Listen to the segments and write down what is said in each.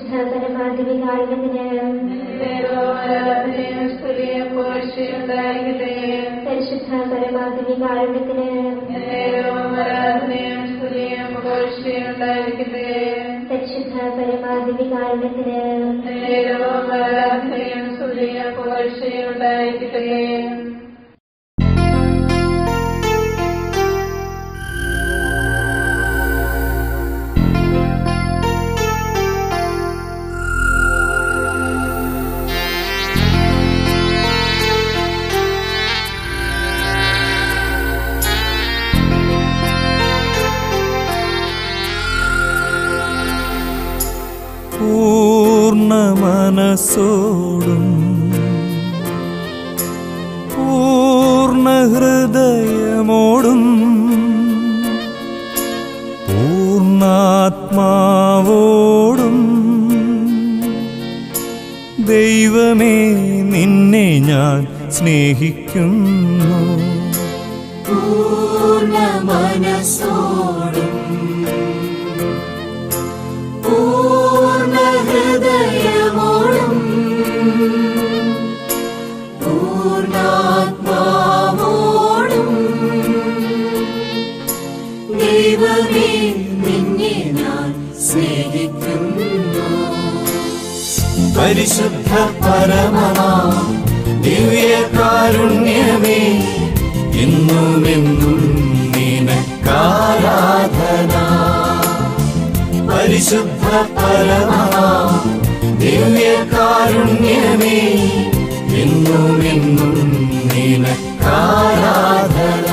പരിശുദ്ധ പരമാധികാരണത്തിന് പരിശുദ്ധ പരമാധികാരണത്തിന് പരിശുദ്ധ പരമാധികാരണത്തിന് പൂർണ്ണ മനസ്സോടും പൂർണ്ണ ഹൃദയമോടും പൂർണ്ണാത്മാവോടും ദൈവമേ നിന്നെ ഞാൻ സ്നേഹിക്കുന്നു. പൂർണ്ണ മനസ്സോടും പൂർണ്ണ ഹൃദയമോടും പൂർണ്ണാത്മാവോടും ദൈവമേ നിന്നെ ഞാൻ സ്നേഹിക്കുന്നു. പരിശുദ്ധ പരമമാ ദിവ്യകാരുണ്യമേ എന്നുമെന്നും നിനക്കാരാധന. പരിശുദ്ധ പരമമാ ദിവ്യകാരുണ്യമേ എന്നുമെന്നും നിനക്കാരാധന.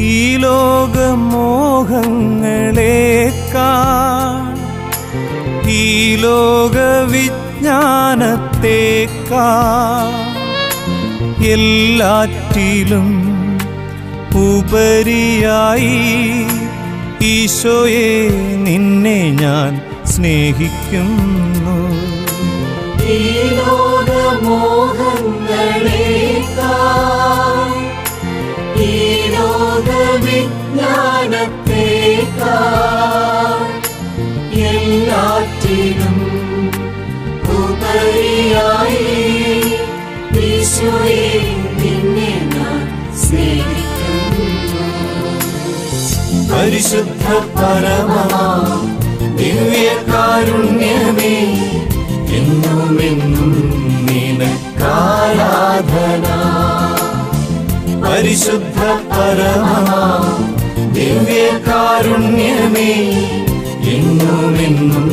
ഈ ലോകമോഹങ്ങളേക്കാൾ ഈ ലോകവിജ്ഞാനത്തേക്കാൾ എല്ലാറ്റിലും ഉപരിയായി ഈശോയെ നിന്നെ ഞാൻ സ്നേഹിക്കുന്നു. ഈ ലോകമോഹങ്ങളേക്കാൾ ഈ ലോകവിജ്ഞാനത്തേക്കാൾ എല്ലാറ്റിലും ഉപരിയായി ഈശോയെ നിന്നെ ഞാൻ സ്നേഹിക്കുന്നു. പരിശുദ്ധ പരമമാ ദിവ്യകാരുണ്യമേ എന്നുമെന്നും നിനക്കാരാധന. പരിശുദ്ധ പരമമാ ദിവ്യകാരുണ്യമേ എന്നുമെന്നും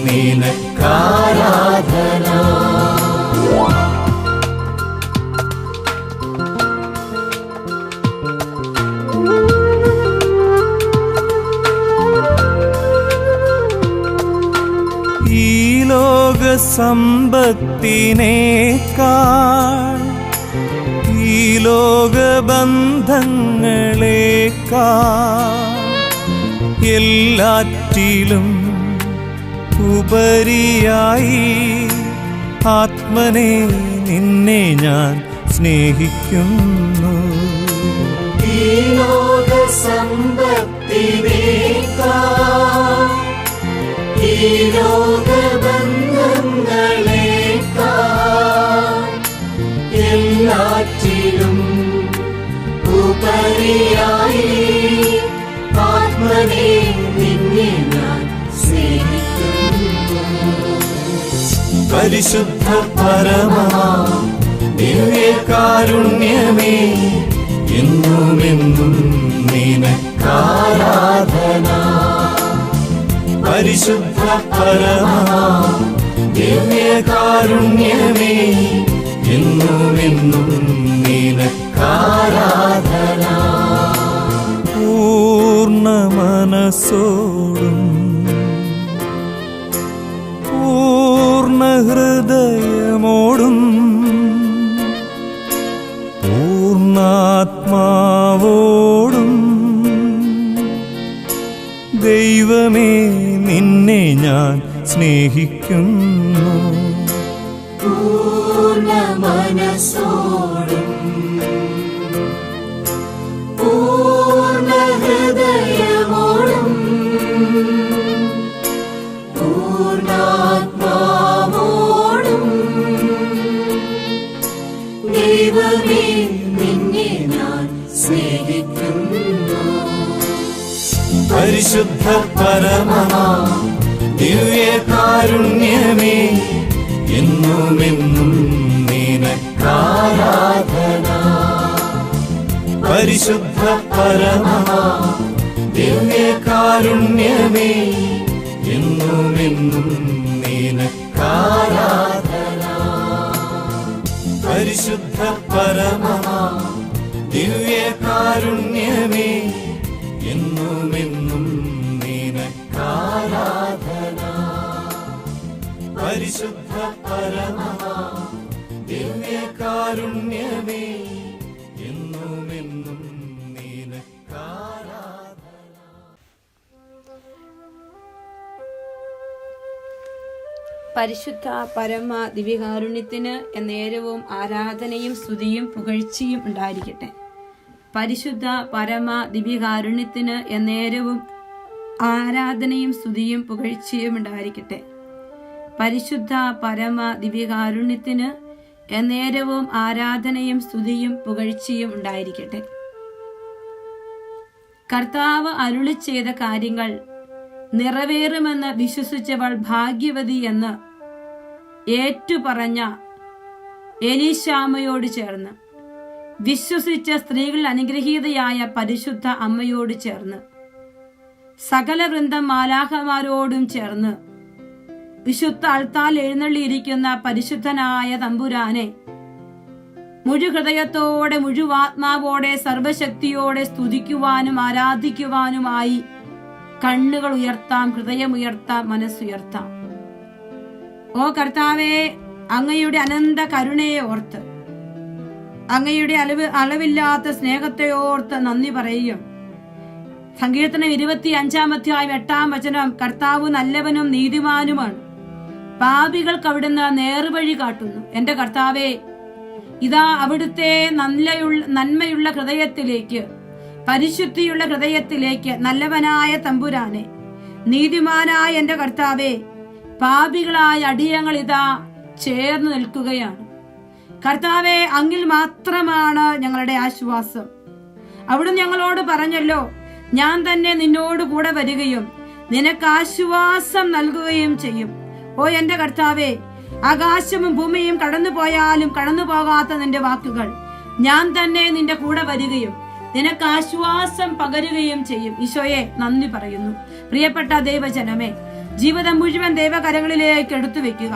നിനക്കാരാധന. ഈ ലോകസമ്പത്തിനേക്കാൾ ഈ ലോകബന്ധങ്ങളേക്കാൾ എല്ലാറ്റിലും ഉപരിയായി ആത്മനെ നിന്നെ ഞാൻ സ്നേഹിക്കുന്നു. ഈ ലോകസമ്പത്തിനേക്കാൾ ഈ ലോകബന്ധങ്ങളേക്കാൾ എല്ലാറ്റിലും ഉപരിയായി ആത്മനെ നിന്നെ ഞാൻ സ്നേഹിക്കുന്നു. പരിശുദ്ധ പരമമാ ദിവ്യകാരുണ്യമേ എന്നുമെന്നും നിനക്കാരാധന. പരിശുദ്ധ പരമമാ ദിവ്യകാരുണ്യമേ എന്നുമെന്നും നിനക്കാരാധന. പൂർണ്ണ മനസ്സോടും പൂർണ്ണ ഹൃദയമോടും പൂർണ്ണാത്മാവോടും ദൈവമേ നിന്നെ ഞാൻ സ്നേഹിക്കുന്നു. പൂർണ്ണ മനസ്സോടും പൂർണ്ണ ഹൃദയമോടും പൂർണ്ണാത്മാവോടും ദൈവമേ നിന്നെ ഞാൻ സ്നേഹിക്കുന്നു. പരിശുദ്ധ പരമമാ ദിവ്യകാരുണ്യമേ എന്നുമെന്നും നിനക്കാരാധന. പരിശുദ്ധ പരമമാ ദിവ്യകാരുണ്യമേ എന്നുമെന്നും നിനക്കാരാധന. പരിശുദ്ധ പരമമാ ദിവ്യകാരുണ്യമേ എന്നുമെന്നും നിനക്കാരാധന. പരിശുദ്ധ പരമമാ ദിവ്യകാരുണ്യമേ എന്നുമെന്നും നിനക്കാരാധന. പരിശുദ്ധ പരമ ദിവ്യകാരുണ്യത്തിന് എന്നേരവും ആരാധനയും സ്തുതിയും പുകഴ്ചയും ഉണ്ടായിരിക്കട്ടെ. പരിശുദ്ധ പരമ ദിവ്യകാരുണ്യത്തിന് എന്നേരവും ആരാധനയും സ്തുതിയും പുകഴ്ചയും ഉണ്ടായിരിക്കട്ടെ. പരിശുദ്ധ പരമ ദിവ്യകാരുണ്യത്തിന് എന്നേരവും ആരാധനയും സ്തുതിയും പുകഴ്ചയും ഉണ്ടായിരിക്കട്ടെ. കർത്താവ് അരുളി ചെയ്ത കാര്യങ്ങൾ നിറവേറുമെന്ന് വിശ്വസിച്ചവൾ ഭാഗ്യവതി എന്ന് ഏറ്റുപറഞ്ഞ എലീശാമയോട് ചേർന്ന് വിശ്വസിച്ച സ്ത്രീകൾ അനുഗ്രഹീതയായ പരിശുദ്ധ അമ്മയോട് ചേർന്ന് സകല വൃന്ദം മാലാഖമാരോടും ചേർന്ന് വിശുദ്ധ അൾത്താൽ എഴുന്നള്ളിയിരിക്കുന്ന പരിശുദ്ധനായ തമ്പുരാനെ മുഴുഹൃദയത്തോടെ മുഴുവാത്മാവോടെ സർവശക്തിയോടെ സ്തുതിക്കുവാനും ആരാധിക്കുവാനുമായി കണ്ണുകൾ ഉയർത്താം, ഹൃദയമുയർത്താം, മനസ്സുയർത്താം. ഓ കർത്താവേ, അങ്ങയുടെ അനന്ത കരുണയെ ഓർത്ത്, അങ്ങയുടെ അളവില്ലാത്ത സ്നേഹത്തെ ഓർത്ത് നന്ദി പറയുകയും സങ്കീർത്തനം 25-8 കർത്താവ് നല്ലവനും നീതിമാനുമാണ്, പാപികൾക്ക് അവിടുന്ന് നേർവഴി കാട്ടുന്നു. എന്റെ കർത്താവേ, ഇതാ അവിടുത്തെ നന്മയുള്ള ഹൃദയത്തിലേക്ക്, പരിശുദ്ധിയുള്ള ഹൃദയത്തിലേക്ക് നല്ലവനായ തമ്പുരാനെ, നീതിമാനായ എന്റെ കർത്താവേ, പാപികളായ അടിയങ്ങൾ ഇതാ ചേർന്ന് നിൽക്കുകയാണ്. കർത്താവേ, അങ്ങിൽ മാത്രമാണ് ഞങ്ങളുടെ ആശ്വാസം. അവിടുന്ന് ഞങ്ങളോട് പറഞ്ഞല്ലോ, ഞാൻ തന്നെ നിന്നോട് കൂടെ വരികയും നിനക്ക് ആശ്വാസം നൽകുകയും ചെയ്യും. ഓ എന്റെ കർത്താവേ, ആകാശവും ഭൂമിയും കടന്നു പോയാലും കടന്നു പോകാത്ത നിന്റെ വാക്കുകൾ, ഞാൻ തന്നെ നിന്റെ കൂടെ വരികയും നിനക്ക് ആശ്വാസം പകരുകയും ചെയ്യും. ഈശോയെ നന്ദി പറയുന്നു. പ്രിയപ്പെട്ട ദൈവജനമേ, ജീവിതം മുഴുവൻ ദൈവകരങ്ങളിലേക്ക് എടുത്തു വെക്കുക.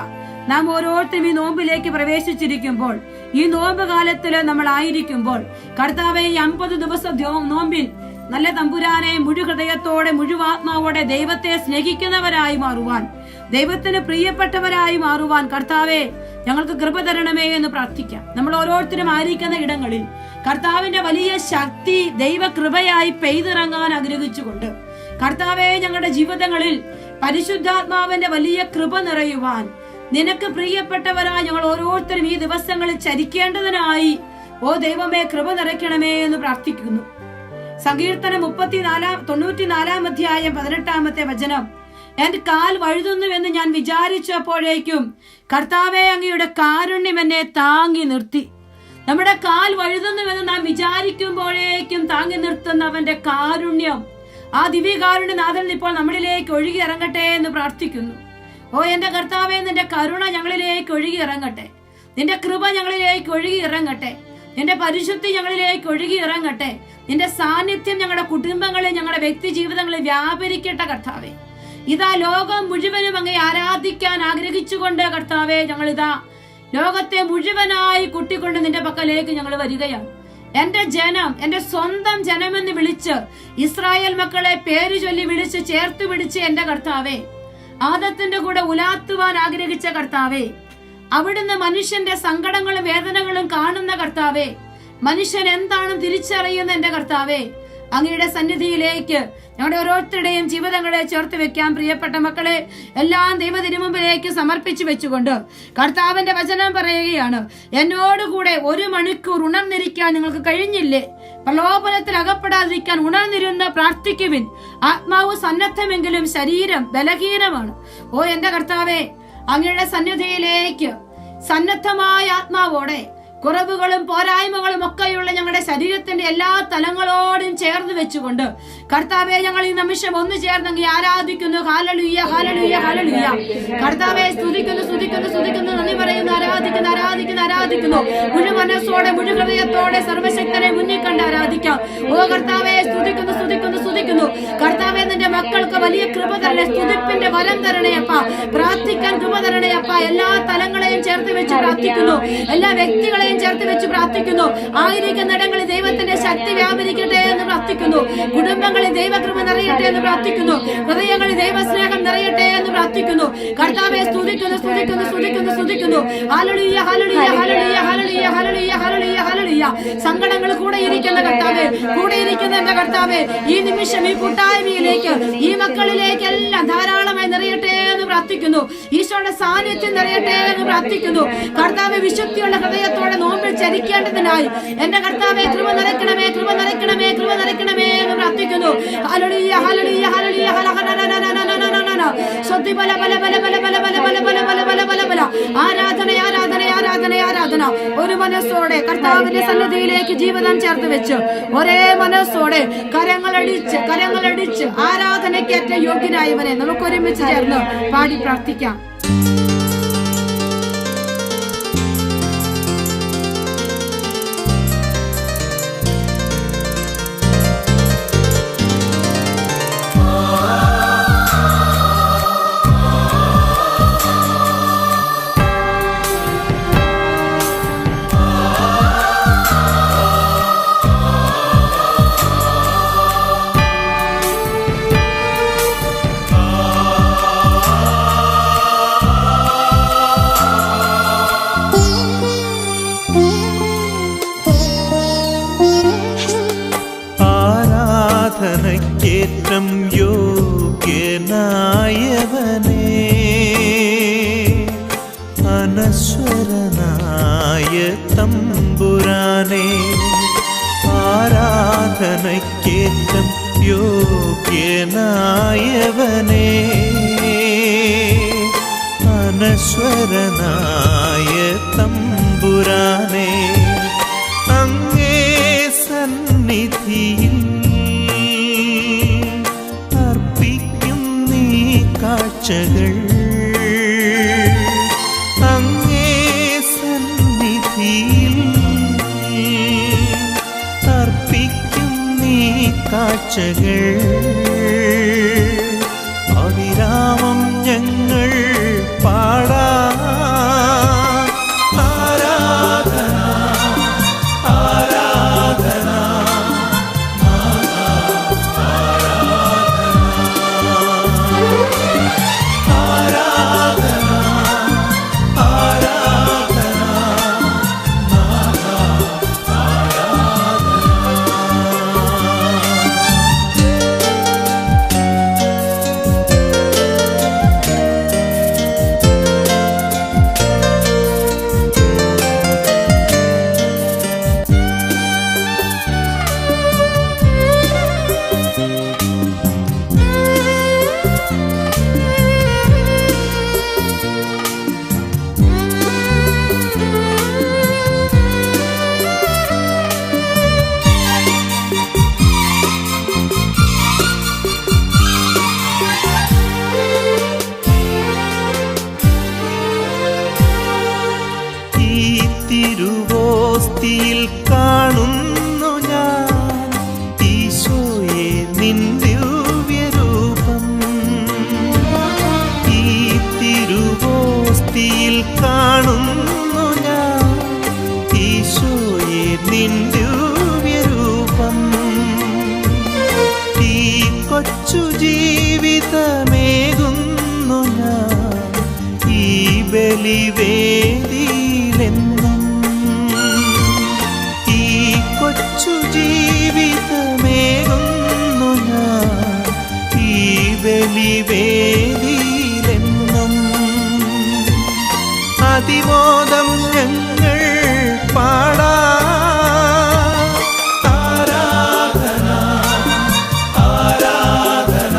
നാം ഓരോരുത്തരും ഈ നോമ്പിലേക്ക് പ്രവേശിച്ചിരിക്കുമ്പോൾ, ഈ നോമ്പ് കാലത്തിൽ നമ്മൾ ആയിരിക്കുമ്പോൾ, കർത്താവെ, 50 ദിവസം നോമ്പിൽ നല്ല തമ്പുരാനെ മുഴുഹൃദയത്തോടെ മുഴുവാത്മാവോടെ ദൈവത്തെ സ്നേഹിക്കുന്നവരായി മാറുവാൻ, ദൈവത്തിന് പ്രിയപ്പെട്ടവരായി മാറുവാൻ കർത്താവെ ഞങ്ങൾക്ക് കൃപ തരണമേ എന്ന് പ്രാർത്ഥിക്കാം. നമ്മൾ ഓരോരുത്തരും ആയിരിക്കുന്ന ഇടങ്ങളിൽ കർത്താവിന്റെ വലിയ ശക്തി ദൈവകൃപയായി പെയ്തിറങ്ങാൻ ആഗ്രഹിച്ചുകൊണ്ട്, കർത്താവെ, ഞങ്ങളുടെ ജീവിതങ്ങളിൽ പരിശുദ്ധാത്മാവിന്റെ വലിയ കൃപ നിറയുവാൻ, നിനക്ക് പ്രിയപ്പെട്ടവരായി ഞങ്ങൾ ഓരോരുത്തരും ഈ ദിവസങ്ങളിൽ ചരിക്കേണ്ടതിനായി ഓ ദൈവമേ കൃപ നിറയ്ക്കണമേ എന്ന് പ്രാർത്ഥിക്കുന്നു. സങ്കീർത്തനം 94-18 എന്റെ കാൽ വഴുതുന്നുവെന്ന് ഞാൻ വിചാരിച്ചപ്പോഴേക്കും കർത്താവെ, അങ്ങയുടെ കാരുണ്യം എന്നെ താങ്ങി നിർത്തി. നമ്മുടെ കാൽ വഴുതുന്നുവെന്ന് നാം വിചാരിക്കുമ്പോഴേക്കും താങ്ങി നിർത്തുന്നവന്റെ കാരുണ്യം, ആ ദിവ്യകാരുണ്യനാഥൻ ഇപ്പോൾ നമ്മളിലേക്ക് ഒഴുകി ഇറങ്ങട്ടെ എന്ന് പ്രാർത്ഥിക്കുന്നു. ഓ എന്റെ കർത്താവേ, നിന്റെ കരുണ ഞങ്ങളിലേക്ക് ഒഴുകി ഇറങ്ങട്ടെ, നിന്റെ കൃപ ഞങ്ങളിലേക്ക് ഒഴുകി ഇറങ്ങട്ടെ, നിന്റെ പരിശുദ്ധി ഞങ്ങളിലേക്ക് ഒഴുകി ഇറങ്ങട്ടെ, നിന്റെ സാന്നിധ്യം ഞങ്ങളുടെ കുടുംബങ്ങളിൽ, ഞങ്ങളുടെ വ്യക്തി ജീവിതങ്ങളിൽ വ്യാപരിക്കട്ടെ. കർത്താവേ, ഇതാ ലോകം മുഴുവനും അങ്ങേ ആരാധിക്കാൻ ആഗ്രഹിച്ചുകൊണ്ട് കർത്താവേ, ഞങ്ങളിതാ ലോകത്തെ മുഴുവനായി കൂട്ടിക്കൊണ്ട് നിന്റെ പക്കലേക്ക് ഞങ്ങൾ വരികയാണ്. എന്റെ ജനം, എന്റെ സ്വന്തം ജനമെന്ന് വിളിച്ച് ഇസ്രായേൽ മക്കളെ പേര് ചൊല്ലി വിളിച്ച് ചേർത്ത് പിടിച്ച് എന്റെ കർത്താവേ, ആദത്തിന്റെ കൂടെ ഉലാത്തുവാൻ ആഗ്രഹിച്ച കർത്താവേ, അവിടുന്ന് മനുഷ്യന്റെ സങ്കടങ്ങളും വേദനകളും കാണുന്ന കർത്താവേ, മനുഷ്യൻ എന്താണെന്ന് തിരിച്ചറിയുന്ന എന്റെ കർത്താവേ, അങ്ങയുടെ സന്നിധിയിലേക്ക് ഞങ്ങളുടെ ഓരോരുത്തരുടെയും ജീവിതങ്ങളെ ചേർത്ത് വെക്കാം. പ്രിയപ്പെട്ട മക്കളെ, എല്ലാം ദൈവത്തിരുമുമ്പിലേക്ക് സമർപ്പിച്ചു വെച്ചുകൊണ്ട് കർത്താവിന്റെ വചനം പറയുകയാണ്, എന്നോടുകൂടെ 1 മണിക്കൂർ ഉണർന്നിരിക്കാൻ നിങ്ങൾക്ക് കഴിഞ്ഞില്ലേ? പ്രലോഭനത്തിൽ അകപ്പെടാതിരിക്കാൻ ഉണർന്നിരുന്ന് പ്രാർത്ഥിക്കുവിൻ. ആത്മാവ് സന്നദ്ധമെങ്കിലും ശരീരം ബലഹീനമാണ്. ഓ എന്റെ കർത്താവേ, അങ്ങയുടെ സന്നിധിയിലേക്ക് സന്നദ്ധമായ ആത്മാവോടെ കുറവുകളും പോരായ്മകളും ഒക്കെയുള്ള ഞങ്ങളുടെ ശരീരത്തിന്റെ എല്ലാ തലങ്ങളോടും ചേർന്ന് വെച്ചുകൊണ്ട് കർത്താവെ, ഞങ്ങൾ ഈ നിമിഷം ഒന്ന് ചേർന്നെങ്കിൽ ആരാധിക്കുന്നു. Hallelujah, hallelujah, hallelujah. കർത്താവെ സ്തുതിക്കുന്നു, സ്തുതിക്കുന്നു, സ്തുതിക്കുന്നു, നന്ദി പറയുന്നു, ആരാധിക്കുന്നു, ആരാധിക്കുന്നു, ആരാധിക്കുന്നു. മുഴു മനസ്സോടെ, മുഴു ഹൃദയത്തോടെ സർവശക്തനെ മുന്നിൽ കണ്ട് ആരാധിക്കാം. ഓ കർത്താവെ, സ്തുതിക്കുന്നു, സ്തുതിക്കുന്നു, സ്തുതിക്കുന്നു. കർത്താവെ, നിന്റെ മക്കൾക്ക് വലിയ കൃപ തരണേ, സ്തുതിപ്പിന്റെ വരം തരണേ അപ്പ, പ്രാർത്ഥിക്കാൻ കൃപ തരണേ അപ്പ. എല്ലാ തലങ്ങളെയും ചേർത്ത് വെച്ച് പ്രാർത്ഥിക്കുന്നു, എല്ലാ വ്യക്തികളെയും ചേർത്ത് വെച്ച് പ്രാർത്ഥിക്കുന്നു. ആയിരിക്കുന്നിടങ്ങളിൽ ദൈവത്തിന്റെ ശക്തി വ്യാപരിക്കട്ടെ എന്ന് പ്രാർത്ഥിക്കുന്നു. കുടുംബങ്ങളിൽ ദൈവകൃപ നിറയട്ടെ എന്ന് പ്രാർത്ഥിക്കുന്നു. ഹൃദയങ്ങളിൽ ദൈവസ്നേഹം നിറയട്ടെ എന്ന് പ്രാർത്ഥിക്കുന്നു. കർത്താവെ സ്തുതിക്കുന്നു, സ്തുതിക്കുന്നു, സ്തുതിക്കുന്നു, സ്തുതിക്കുന്നു. Hallelujah, hallelujah, hallelujah, hallelujah, hallelujah, hallelujah, hallelujah. സങ്കടങ്ങൾ കൂടെ ഇരിക്കുന്ന കർത്താവേ, കൂടെ ഇരിക്കുന്ന എന്റെ കർത്താവേ, ഈ നിമിഷം ഈ കൂട്ടായ്മയിലേക്ക്, ഈ മക്കളിലേക്ക് എല്ലാം ധാരാളമായി നിറയട്ടെ എന്ന് പ്രാർത്ഥിക്കുന്നു. ഈശോയുടെ സാന്നിധ്യം നിറയട്ടെ എന്ന് പ്രാർത്ഥിക്കുന്നു. കർത്താവെ, വിശുദ്ധിയുള്ള ഹൃദയത്തോടെ നോമ്പിൽ ചരിക്കേണ്ടതിനായി എന്റെ കർത്താവെ കൃപ നിറയ്ക്കണമേ, കൃപ നിറയ്ക്കണമേ, കൃപ നിറയ്ക്കണമേ എന്ന് പ്രാർത്ഥിക്കുന്നു. ഹല്ലേലൂയ, ഹല്ലേലൂയ, ഹല്ലേലൂയ, ആരാധന, ആരാധന, ആരാധന, ആരാധന. ഒരു മനസ്സോടെ കർത്താവിന്റെ സന്നിധിയിലേക്ക് ജീവിതം ചേർത്ത് വെച്ച് ഒരേ മനസ്സോടെ കരങ്ങളടിച്ച് ആരാധനയ്ക്കേറ്റ യോഗ്യനായവനെ നമുക്ക് ഒരുമിച്ച് ചേർന്ന് പാടി പ്രാർത്ഥിക്കാം. ആരാധനയ്ക്കേറ്റം യോഗ്യനായവനേ, അനശ്വരനായ തമ്പുരാനേ. ആരാധനയ്ക്കേറ്റം യോഗ്യനായവനേ, അനശ്വരനായ തമ്പുരാനേ. അങ്ങേ സന്നിധിയിൽ അർപ്പിക്കും നീ കാഴ്ചകൾ, അങ്ങേ സന്നിധിയിൽ അർപ്പിക്കും നീ കാഴ്ചകൾ. അവിരാമം ഞങ്ങൾ പാടാം. ആരാധന, ആരാധന, തിരുവോസ്തിയിൽ കാണുന്നു ഞാൻ ഈശോയെ നിൻ ദിവ്യരൂപം. ഈ തിരുവോസ്തിയിൽ കാണുന്നു ഞാൻ ഈശോയെ നിൻ ദിവ്യരൂപം. ഈ കൊച്ചു ജീവിതമേകുന്നു ഞാൻ ഈ ബലിവേദിയിലെന്നും. ഈ കൊച്ചു ജീവിതമേകും ബലിവേദിയിലെന്നും അതിമോദം ഞങ്ങൾ പാടാ. ആരാധന ആരാധന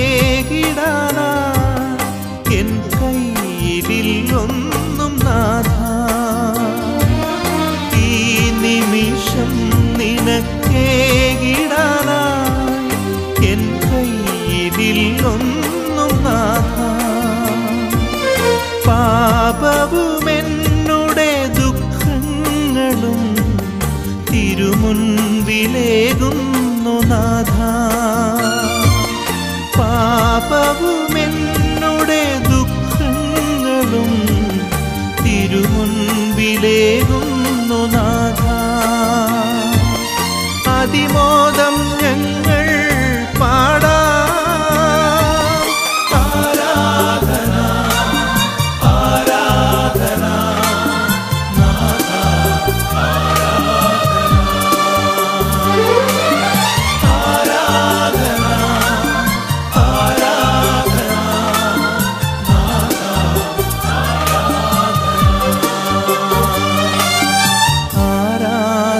നിനക്കേകിടാനാ എൻ കയ്യിലൊന്നും നാഥ. ഈ നിമിഷം നിനക്കേകിടാനാ എൻ കയ്യിലൊന്നും നാഥ. പാപവുമെന്നുടെ ദുഃഖങ്ങളും തിരുമുൻപിലേകുന്നു നാഥ. പാപവുമെന്നുടെ ദുഃഖങ്ങളും തിരുമുൻപിലേകുന്നു നാഥ. അതിമോദം ഞങ്ങൾ പാടാ. ആരാധന ആരാധന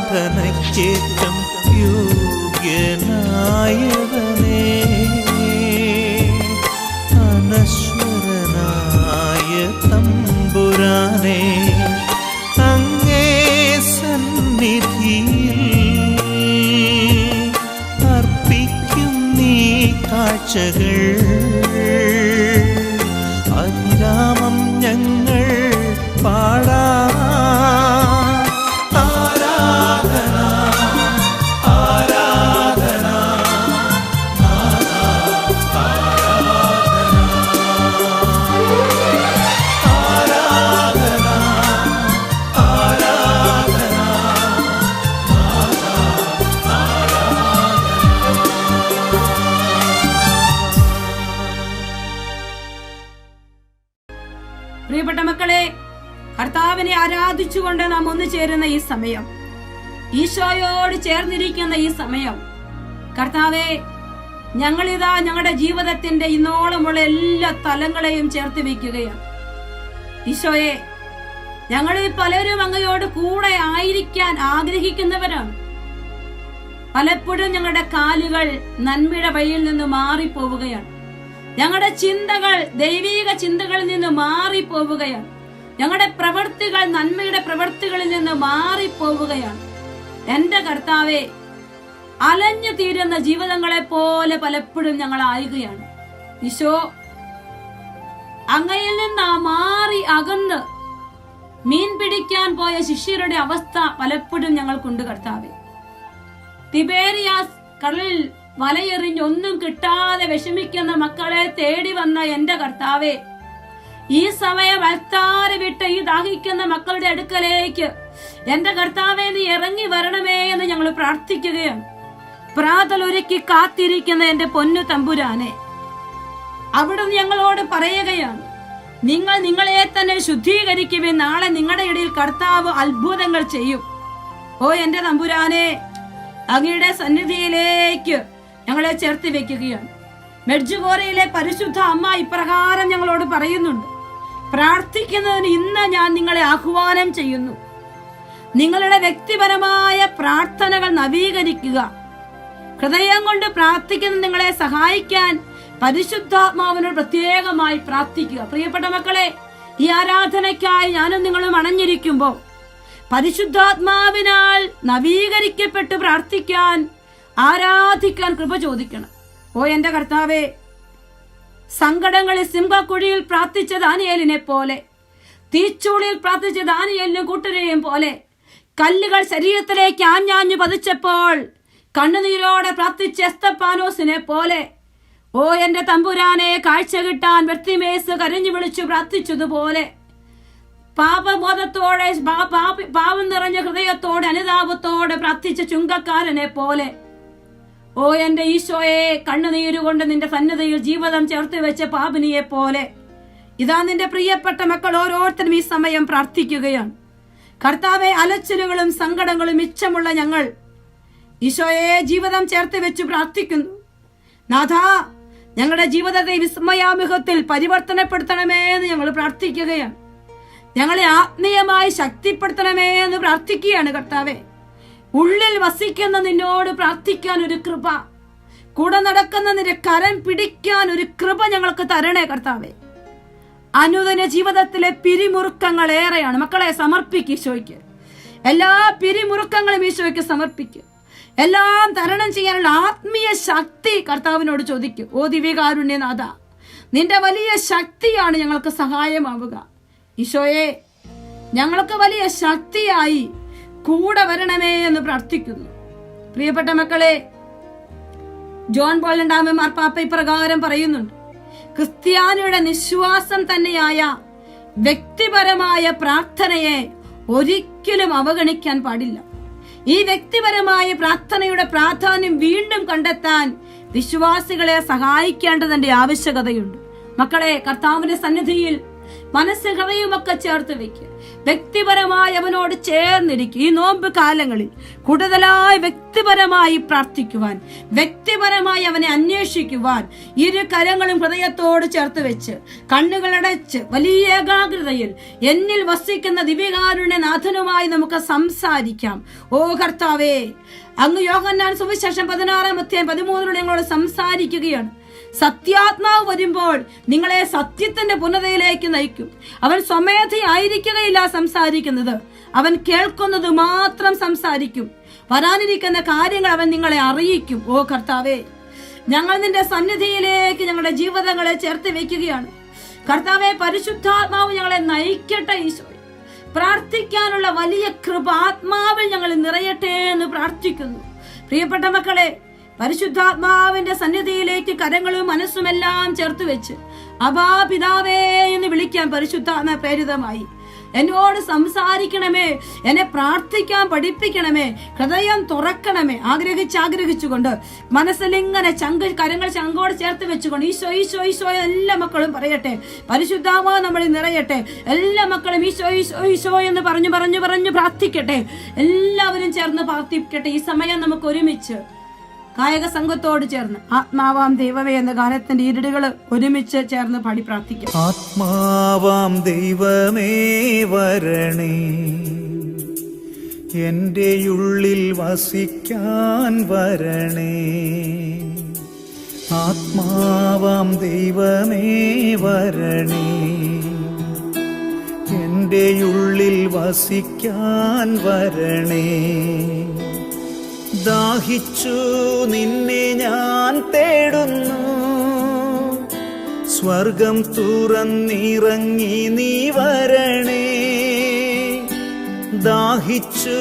ആരാധനയ്ക്കേറ്റം യോഗ്യനായവനേ, അനശ്വരനായ തമ്പുരാനേ, അങ്ങേ സന്നിധിയിൽ അർപ്പിക്കും നീ കാഴ്ചകൾ. അതിരാമം ഞങ്ങൾ പാടാ. പ്രിയപ്പെട്ട മക്കളെ, കർത്താവിനെ ആരാധിച്ചുകൊണ്ട് നാം ഒന്നു ചേരുന്ന ഈ സമയം, ഈശോയോട് ചേർന്നിരിക്കുന്ന ഈ സമയം, കർത്താവെ, ഞങ്ങളിതാ ഞങ്ങളുടെ ജീവിതത്തിന്റെ ഇന്നോളമുള്ള എല്ലാ തലങ്ങളെയും ചേർത്ത് വെക്കുകയാണ്. ഈശോയെ, ഞങ്ങളിൽ പലരും അങ്ങയോട് കൂടെ ആയിരിക്കാൻ ആഗ്രഹിക്കുന്നവരാണ്. പലപ്പോഴും ഞങ്ങളുടെ കാലുകൾ നന്മയുടെ വഴിയിൽ നിന്ന് മാറിപ്പോവുകയാണ്. ഞങ്ങളുടെ ചിന്തകൾ ദൈവീക ചിന്തകളിൽ നിന്ന് മാറിപ്പോവുകയാണ്. ഞങ്ങളുടെ പ്രവൃത്തികൾ നന്മയുടെ പ്രവൃത്തികളിൽ നിന്ന് മാറിപ്പോവുകയാണ്. എന്റെ കർത്താവെ, അലഞ്ഞു തീരുന്ന ജീവിതങ്ങളെ പോലെ പലപ്പോഴും ഞങ്ങൾ ആയുകയാണ്. ഈശോ, അങ്ങയിൽ നിന്ന് മാറി അകന്ന് മീൻ പിടിക്കാൻ പോയ ശിഷ്യരുടെ അവസ്ഥ പലപ്പോഴും ഞങ്ങൾക്കുണ്ട് കർത്താവെ. തിബേരിയാസ് കടലിൽ വലയെറിഞ്ഞ് ഒന്നും കിട്ടാതെ വിഷമിക്കുന്ന മക്കളെ തേടി വന്ന എന്റെ കർത്താവെ, ഈ സമയം അൽത്താര വിട്ട് ഈ ദാഹിക്കുന്ന മക്കളുടെ അടുക്കലേക്ക് എന്റെ കർത്താവെ നീ ഇറങ്ങി വരണമേ എന്ന് ഞങ്ങൾ പ്രാർത്ഥിക്കുകയാണ്. പ്രാതലൊരുക്കി കാത്തിരിക്കുന്ന എന്റെ പൊന്നു തമ്പുരാനെ, അവിടുന്ന് ഞങ്ങളോട് പറയുകയാണ്, നിങ്ങൾ നിങ്ങളെ തന്നെ ശുദ്ധീകരിക്കുവിൻ, നാളെ നിങ്ങളുടെ ഇടയിൽ കർത്താവ് അത്ഭുതങ്ങൾ ചെയ്യും. ഓ എന്റെ തമ്പുരാനെ, അങ്ങയുടെ സന്നിധിയിലേക്ക് ഞങ്ങളെ ചേർത്ത് വെക്കുകയാണ്. മെഡ്ജുഗോറയിലെ പരിശുദ്ധ അമ്മ ഇപ്രകാരം ഞങ്ങളോട് പറയുന്നുണ്ട്, പ്രാർത്ഥിക്കുന്നതിന് ഇന്ന് ഞാൻ നിങ്ങളെ ആഹ്വാനം ചെയ്യുന്നു. നിങ്ങളുടെ വ്യക്തിപരമായ പ്രാർത്ഥനകൾ നവീകരിക്കുക. ഹൃദയം കൊണ്ട് പ്രാർത്ഥിക്കുന്ന നിങ്ങളെ സഹായിക്കാൻ പരിശുദ്ധാത്മാവിനോട് പ്രത്യേകമായി പ്രാർത്ഥിക്കുക. പ്രിയപ്പെട്ട മക്കളെ, ഈ ആരാധനയ്ക്കായി ഞാനും നിങ്ങളും അണഞ്ഞിരിക്കുമ്പോൾ പരിശുദ്ധാത്മാവിനാൽ നവീകരിക്കപ്പെട്ട് പ്രാർത്ഥിക്കാൻ, ആരാധിക്കാൻ കൃപ ചോദിക്കണം. ഓ എന്റെ കർത്താവേ, സങ്കടങ്ങളിൽ സിംഹക്കുഴിയിൽ പ്രാർത്ഥിച്ച ദാനിയേലിനെ പോലെ, തീച്ചൂളിയിൽ പ്രാർത്ഥിച്ച ദാനിയേലിനും കൂട്ടരെയും പോലെ, കല്ലുകൾ ശരീരത്തിലേക്ക് ആഞ്ഞാഞ്ഞു പതിച്ചപ്പോൾ കണ്ണുനീരോടെ പ്രാർത്ഥിച്ച എസ്തപ്പാനോസിനെ പോലെ, ഓ എന്റെ തമ്പുരാനെ, കാഴ്ച കിട്ടാൻ ബർത്തിമേസ് കരഞ്ഞു വിളിച്ചു പ്രാർത്ഥിച്ചതുപോലെ, പാപബോധത്തോടെ പാപം നിറഞ്ഞ ഹൃദയത്തോടെ അനുതാപത്തോടെ പ്രാർത്ഥിച്ച ചുങ്കക്കാരനെ പോലെ, ഓ എന്റെ ഈശോയെ, കണ്ണുനീരുകൊണ്ട് നിന്റെ സന്നദ്ധയിൽ ജീവിതം ചേർത്ത് വെച്ച പാപിനിയെ പോലെ, ഇതാ നിന്റെ പ്രിയപ്പെട്ട മക്കൾ ഓരോരുത്തരും ഈ സമയം പ്രാർത്ഥിക്കുകയാണ്. കർത്താവെ, അലച്ചിലുകളും സങ്കടങ്ങളും മിച്ചമുള്ള ഞങ്ങൾ ഈശോയെ ജീവിതം ചേർത്ത് വെച്ച് പ്രാർത്ഥിക്കുന്നു. നാഥ, ഞങ്ങളുടെ ജീവിതത്തെ വിസ്മയാമുഖത്തിൽ പരിവർത്തനപ്പെടുത്തണമേ എന്ന് ഞങ്ങൾ പ്രാർത്ഥിക്കുകയാണ്. ഞങ്ങളെ ആത്മീയമായി ശക്തിപ്പെടുത്തണമേ എന്ന് പ്രാർത്ഥിക്കുകയാണ്. കർത്താവെ, ഉള്ളിൽ വസിക്കുന്ന നിന്നോട് പ്രാർത്ഥിക്കാൻ ഒരു കൃപ, കൂടെ നടക്കുന്ന നിന്റെ കരം പിടിക്കാൻ ഒരു കൃപ ഞങ്ങൾക്ക് തരണേ കർത്താവെ. അനുദിന ജീവിതത്തിലെ പിരിമുറുക്കങ്ങൾ ഏറെയാണ്. മക്കളെ, സമർപ്പിക്കുക ഈശോയ്ക്ക്. എല്ലാ പിരിമുറുക്കങ്ങളും ഈശോയ്ക്ക് സമർപ്പിക്കുക. എല്ലാം തരണം ചെയ്യാനുള്ള ആത്മീയ ശക്തി കർത്താവിനോട് ചോദിക്കും. ഓ ദിവ്യകാരുണ്യനാഥ, നിന്റെ വലിയ ശക്തിയാണ് ഞങ്ങൾക്ക് സഹായമാവുക. ഈശോയെ, ഞങ്ങൾക്ക് വലിയ ശക്തിയായി കൂടെ വരണമേ എന്ന് പ്രാർത്ഥിക്കുന്നു. പ്രിയപ്പെട്ട മക്കളെ, ജോൺ പോൾ രണ്ടാമൻ മാർപ്പാപ്പ ഇപ്രകാരം പറയുന്നുണ്ട്: ക്രിസ്ത്യാനിയുടെ നിശ്വാസം തന്നെയായ വ്യക്തിപരമായ പ്രാർത്ഥനയെ ഒരിക്കലും അവഗണിക്കാൻ പാടില്ല. ഈ വ്യക്തിപരമായ പ്രാർത്ഥനയുടെ പ്രാധാന്യം വീണ്ടും കണ്ടെത്താൻ വിശ്വാസികളെ സഹായിക്കേണ്ടതിന്റെ ആവശ്യകതയുണ്ട്. മക്കളെ, കർത്താവിന്റെ സന്നിധിയിൽ മനസ്സ് ഹൃദയമൊക്കെ ചേർത്ത് വെക്കുക. വ്യക്തിപരമായി അവനോട് ചേർന്നിരിക്കുക. ഈ നോമ്പ് കാലങ്ങളിൽ കൂടുതലായി വ്യക്തിപരമായി പ്രാർത്ഥിക്കുവാൻ, വ്യക്തിപരമായി അവനെ അന്വേഷിക്കുവാൻ, ഇരു കരങ്ങളും ഹൃദയത്തോട് ചേർത്ത് വെച്ച് കണ്ണുകളടച്ച് വലിയ ഏകാഗ്രതയിൽ എന്നിൽ വസിക്കുന്ന ദിവ്യകാരുണ്യനാഥനുമായി നമുക്ക് സംസാരിക്കാം. ഓ കർത്താവേ, അങ്ങ് യോഹന്നാൻ സുവിശേഷം 16:13 ഞങ്ങളോട് സംസാരിക്കുകയാണ്. സത്യാത്മാവ് വരുമ്പോൾ നിങ്ങളെ സത്യത്തിന്റെ പൂർണ്ണതയിലേക്ക് നയിക്കും. അവൻ സ്വമേധയായിരിക്കുകയില്ല സംസാരിക്കുന്നത്, അവൻ കേൾക്കുന്നത് മാത്രം സംസാരിക്കും. വരാനിരിക്കുന്ന കാര്യങ്ങൾ അവൻ നിങ്ങളെ അറിയിക്കും. ഓ കർത്താവേ, ഞങ്ങൾ നിന്റെ സന്നിധിയിലേക്ക് ഞങ്ങളുടെ ജീവിതങ്ങളെ ചേർത്ത് വെക്കുകയാണ്. കർത്താവെ, പരിശുദ്ധാത്മാവ് ഞങ്ങളെ നയിക്കട്ടെ. ഈശോ, പ്രാർത്ഥിക്കാനുള്ള വലിയ കൃപ ആത്മാവിൽ ഞങ്ങൾ നിറയട്ടെ എന്ന് പ്രാർത്ഥിക്കുന്നു. പ്രിയപ്പെട്ട മക്കളെ, പരിശുദ്ധാത്മാവിന്റെ സന്നിധിയിലേക്ക് കരങ്ങളും മനസ്സുമെല്ലാം ചേർത്ത് വെച്ച് അബാ പിതാവേ എന്ന് വിളിക്കാൻ പരിശുദ്ധാത്മ പ്രേരിതമായി എന്നോട് സംസാരിക്കണമേ, എന്നെ പ്രാർത്ഥിക്കാൻ പഠിപ്പിക്കണമേ, ഹൃദയം തുറക്കണമേ. ആഗ്രഹിച്ചുകൊണ്ട് മനസ്സിലിങ്ങനെ കരങ്ങൾ ചങ്കോട് ചേർത്ത് വെച്ചുകൊണ്ട് ഈശോ ഈശോ ഈശോ എല്ലാ മക്കളും പറയട്ടെ. പരിശുദ്ധാത്മാവ് നമ്മളിൽ നിറയട്ടെ. എല്ലാ മക്കളും ഈശോ ഈശോ ഈശോ എന്ന് പറഞ്ഞു പ്രാർത്ഥിക്കട്ടെ. എല്ലാവരും ചേർന്ന് പ്രാർത്ഥിക്കട്ടെ. ഈ സമയം നമുക്ക് ഒരുമിച്ച് കായക സംഘത്തോട് ചേർന്ന് ആത്മാവാം ദൈവമേ എന്ന ഗാനത്തിന്റെ ഈരടികൾ ഒരുമിച്ച് ചേർന്ന് പാടി പ്രാർത്ഥിക്കാം. ആത്മാവാം ദൈവമേ വരണേ, എൻ്റെ ഉള്ളിൽ വസിക്കാൻ വരണേ. ആത്മാവാം ദൈവമേ വരണേ, എൻ്റെ ഉള്ളിൽ വസിക്കാൻ വരണേ. ദാഹിച്ചു നിന്നെ ഞാൻ തേടുന്നു, സ്വർഗം തുറന്നിറങ്ങി നീ വരണേ. ദാഹിച്ചു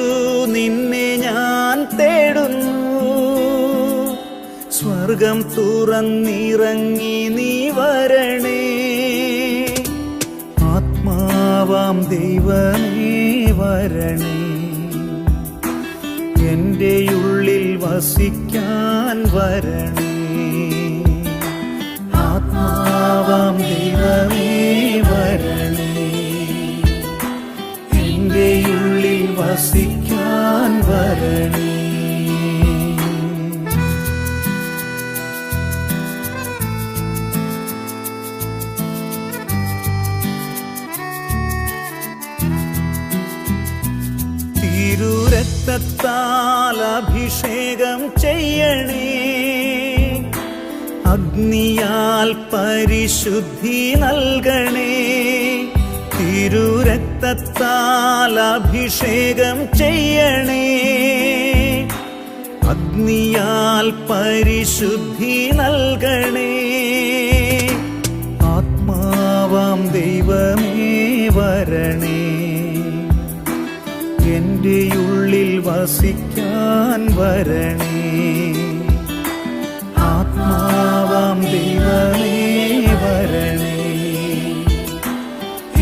നിന്നെ ഞാൻ തേടുന്നു, സ്വർഗം തുറന്നിറങ്ങി നീ വരണേ. ആത്മാവാം ദൈവമേ വരണേ, എൻ്റെ ഉള്ളിൽ വസിക്കാൻ വരണേ. ആത്മാവാം ദൈവമേ വരണേ, എൻ്റെ ഉള്ളിൽ വസിക്കാൻ വരണേ. തിരുരക്തത്താൽ അഭിഷേകം ചെയ്യണേ, അഗ്നിയാൽ പരിശുദ്ധി നൽകണേ, തിരുരക്തത്താൽ അഭിഷേകം ചെയ്യണേ. അഗ്നിയാൽ പരിശുദ്ധി നൽകണേ, ആത്മാവാം ദൈവമേ വരണേ. എൻ്റെ ഉള്ളിൽ വസിക്കാൻ വരണേ, ആത്മാവാം ദൈവമേ വരണേ.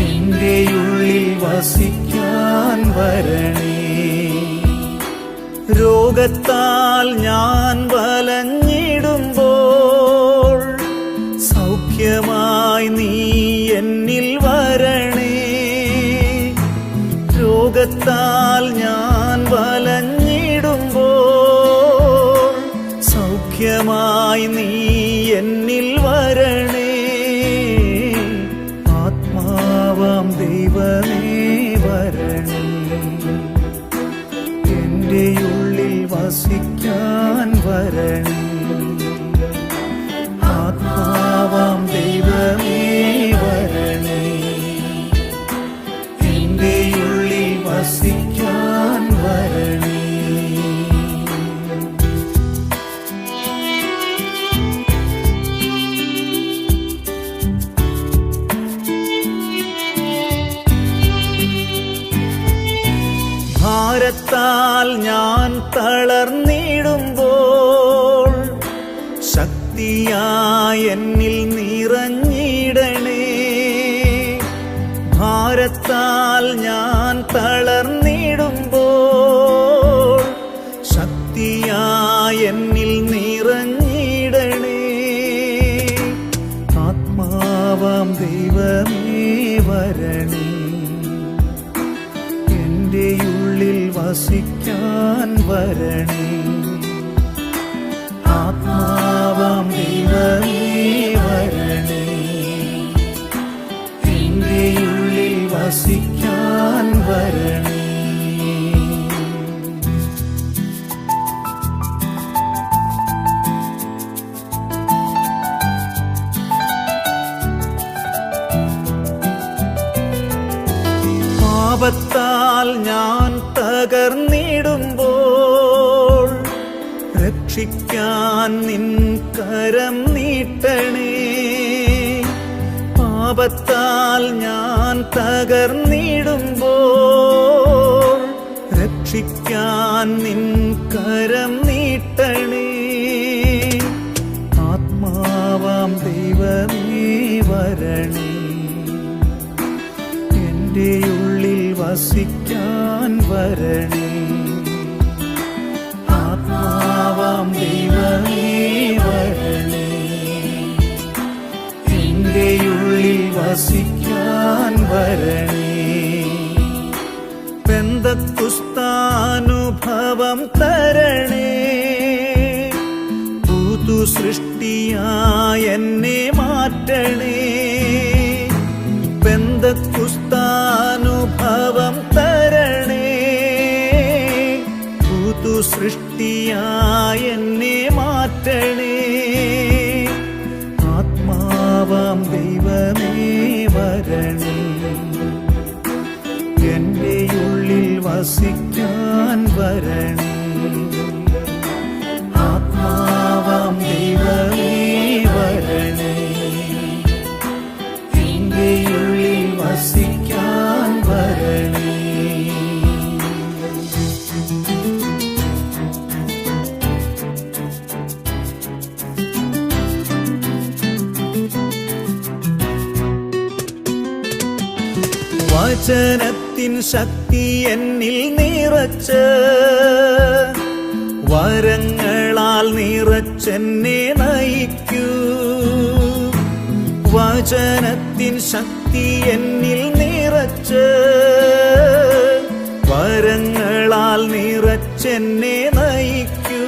എൻ്റെ ഉള്ളിൽ വസിക്കാൻ വരണേ. രോഗത്താൽ ഞാൻ വലഞ്ഞിടുമ്പോൾ സൗഖ്യമായി നീ എന്നിൽ വരണേ. രോഗത്താൽ ഞാൻ വലഞ്ഞിടുമ്പോൾ സൗഖ്യമായി നീ എന്നിൽ വരണേ. ആത്മാവാം ദൈവമേ വരണേ, എൻ്റെ ഉള്ളിൽ വസിക്കാൻ വരണേ. ആത്മാവാം ദൈവമേ വരണേ, എൻ്റെ ഉള്ളിൽ വസിക്കാൻ വരണേ. ഭാരത്താൽ ഞാൻ തളർന്നിടുമ്പോൾ ശക്തിയായി എന്നിൽ നിറഞ്ഞിടണേ. ഭാരത്താൽ ഞാൻ തളർന്നിടുമ്പോൾ ശക്തിയായി എന്നിൽ നിറഞ്ഞിടണേ. ആത്മാവാം ദൈവമേ വരണേ, എൻ്റെ ഉള്ളിൽ വസിക്കാൻ വരണേ. ആത്മാവാം ദൈവമേ വരണേ, എൻ്റെ ഉള്ളിൽ വസിക്കാൻ വരണേ. പാപത്താൽ ഞാൻ തകർന്നിടുമ്പോൾ രക്ഷിക്കാൻ നിൻ കരം നീട്ടണേ. പാപത്താൽ ഞാൻ തകർന്നിടുമ്പോൾ രക്ഷിക്കാൻ നിൻ കരം നീട്ടണേ. ആത്മാവാം ദൈവമേ വരണേ, എൻ്റെ ഉള്ളിൽ വസിക്കാൻ വരണേ. ആത്മാവാം ദൈവമേ വരണേ, എൻ്റെ ഉള്ളിൽ വസിക്കാൻ വരണേ. പെന്തക്കുസ്താനുഭവം തരണേ, പുതു സൃഷ്ടിയായി എന്നെ മാറ്റണേ. പെന്തക്കുസ്താനുഭവം തരണേ, പുതു സൃഷ്ടിയായി എന്നെ മാറ്റണേ. ആത്മാവാം ദൈവമേ വരണേ, എൻ്റെ ഉള്ളിൽ വസിക്കാൻ വരണേ. ആത്മാവാം ദൈവമേ വരണേ, എൻ്റെ ഉള്ളിൽ വസിക്കാൻ വരണേ. വചനത്തിൻ ശക്തി എന്നിൽ നിറച്ച് വരങ്ങളാൽ നിറച്ചെന്നെ നയിക്കൂ. വചനത്തിൻ ശക്തി എന്നിൽ നിറച്ച് വരങ്ങളാൽ നിറച്ചെന്നെ നയിക്കൂ.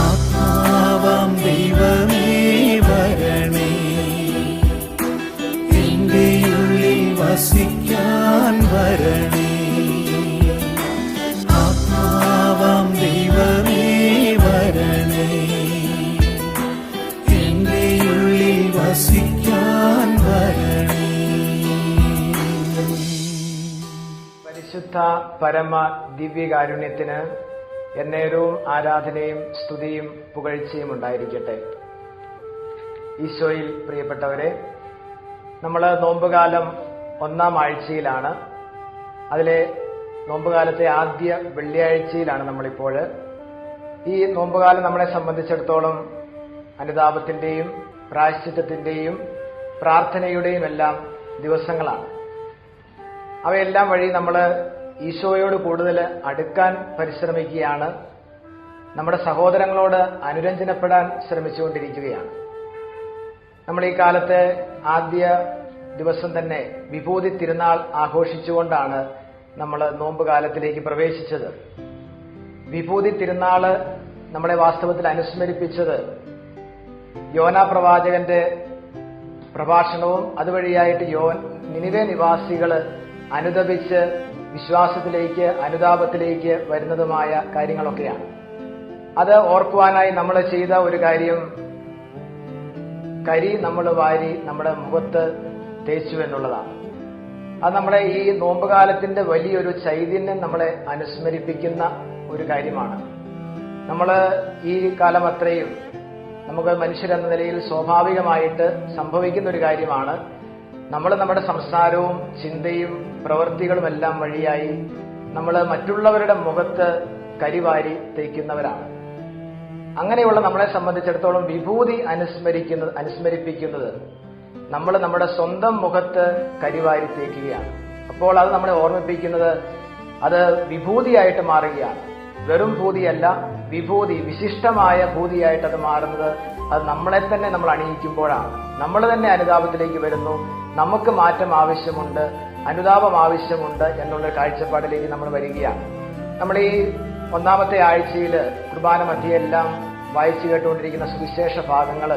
ആത്മാവാം ദൈവമേ വരണേ, എൻ്റെ ഉള്ളിൽ വസിക്കാൻ വരണേ. ആത്മാവാം ദൈവമേ വരണേ, പരിശുദ്ധ പരമ ദിവ്യകാരുണ്യത്തിന് എന്നേരവും ആരാധനയും സ്തുതിയും പുകഴ്ചയും ഉണ്ടായിരിക്കട്ടെ. ഈശോയിൽ പ്രിയപ്പെട്ടവരെ, നമ്മൾ നോമ്പുകാലം 1-ാം ആഴ്ചയിലാണ്. അതിലെ നോമ്പുകാലത്തെ ആദ്യ വെള്ളിയാഴ്ചയിലാണ് നമ്മളിപ്പോൾ. ഈ നോമ്പുകാലം നമ്മളെ സംബന്ധിച്ചിടത്തോളം അനുതാപത്തിന്റെയും പ്രായശ്ചിത്തത്തിന്റെയും പ്രാർത്ഥനയുടെയും എല്ലാം ദിവസങ്ങളാണ്. അവയെല്ലാം വഴി നമ്മൾ ഈശോയോട് കൂടുതൽ അടുക്കാൻ പരിശ്രമിക്കുകയാണ്. നമ്മുടെ സഹോദരങ്ങളോട് അനുരഞ്ജനപ്പെടാൻ ശ്രമിച്ചുകൊണ്ടിരിക്കുകയാണ്. നമ്മൾ ഈ കാലത്തെ ആദ്യ ദിവസം തന്നെ വിഭൂതി തിരുനാൾ ആഘോഷിച്ചുകൊണ്ടാണ് നമ്മൾ നോമ്പുകാലത്തിലേക്ക് പ്രവേശിച്ചത്. വിഭൂതി തിരുനാള് നമ്മളെ വാസ്തവത്തിൽ അനുസ്മരിപ്പിച്ചത് യോനാ പ്രവാചകന്റെ പ്രഭാഷണവും അതുവഴിയായിട്ട് നിനിവേ നിവാസികൾ അനുദപിച്ച് വിശ്വാസത്തിലേക്ക് അനുതാപത്തിലേക്ക് വരുന്നതുമായ കാര്യങ്ങളൊക്കെയാണ്. അത് ഓർക്കുവാനായി നമ്മൾ ചെയ്ത ഒരു കാര്യം, കരി നമ്മൾ വാരി നമ്മുടെ മുഖത്ത് തേച്ചു എന്നുള്ളതാണ്. അത് നമ്മളെ ഈ നോമ്പുകാലത്തിന്റെ വലിയൊരു ചൈതന്യം നമ്മളെ അനുസ്മരിപ്പിക്കുന്ന ഒരു കാര്യമാണ്. നമ്മൾ ഈ കാലം അത്രയും നമുക്ക് മനുഷ്യരെന്ന നിലയിൽ സ്വാഭാവികമായിട്ട് സംഭവിക്കുന്ന ഒരു കാര്യമാണ്. നമ്മൾ നമ്മുടെ സംസാരവും ചിന്തയും പ്രവൃത്തികളുമെല്ലാം വഴിയായി നമ്മൾ മറ്റുള്ളവരുടെ മുഖത്ത് കരിവാരി തേക്കുന്നവരാണ്. അങ്ങനെയുള്ള നമ്മളെ സംബന്ധിച്ചിടത്തോളം വിഭൂതി അനുസ്മരിപ്പിക്കുന്നത് നമ്മൾ നമ്മുടെ സ്വന്തം മുഖത്ത് കരിവാരി തേക്കുകയാണ്. അപ്പോൾ അത് നമ്മളെ ഓർമ്മിപ്പിക്കുന്നത് അത് വിഭൂതിയായിട്ട് മാറുകയാണ്. വെറും ഭൂതിയല്ല, വിഭൂതി, വിശിഷ്ടമായ ഭൂതിയായിട്ട് അത് മാറുന്നത് അത് നമ്മളെ തന്നെ നമ്മൾ അണിയിക്കുമ്പോഴാണ്. നമ്മൾ തന്നെ അനുതാപത്തിലേക്ക് വരുന്നു, നമുക്ക് മാറ്റം ആവശ്യമുണ്ട്, അനുതാപം ആവശ്യമുണ്ട് എന്നുള്ള കാഴ്ചപ്പാടിലേക്ക് നമ്മൾ വരികയാണ്. നമ്മൾ ഈ 1-ാമത്തെ ആഴ്ചയിൽ കുർബാന മധ്യയെല്ലാം വായിച്ചു കേട്ടുകൊണ്ടിരിക്കുന്ന സുവിശേഷ ഭാഗങ്ങൾ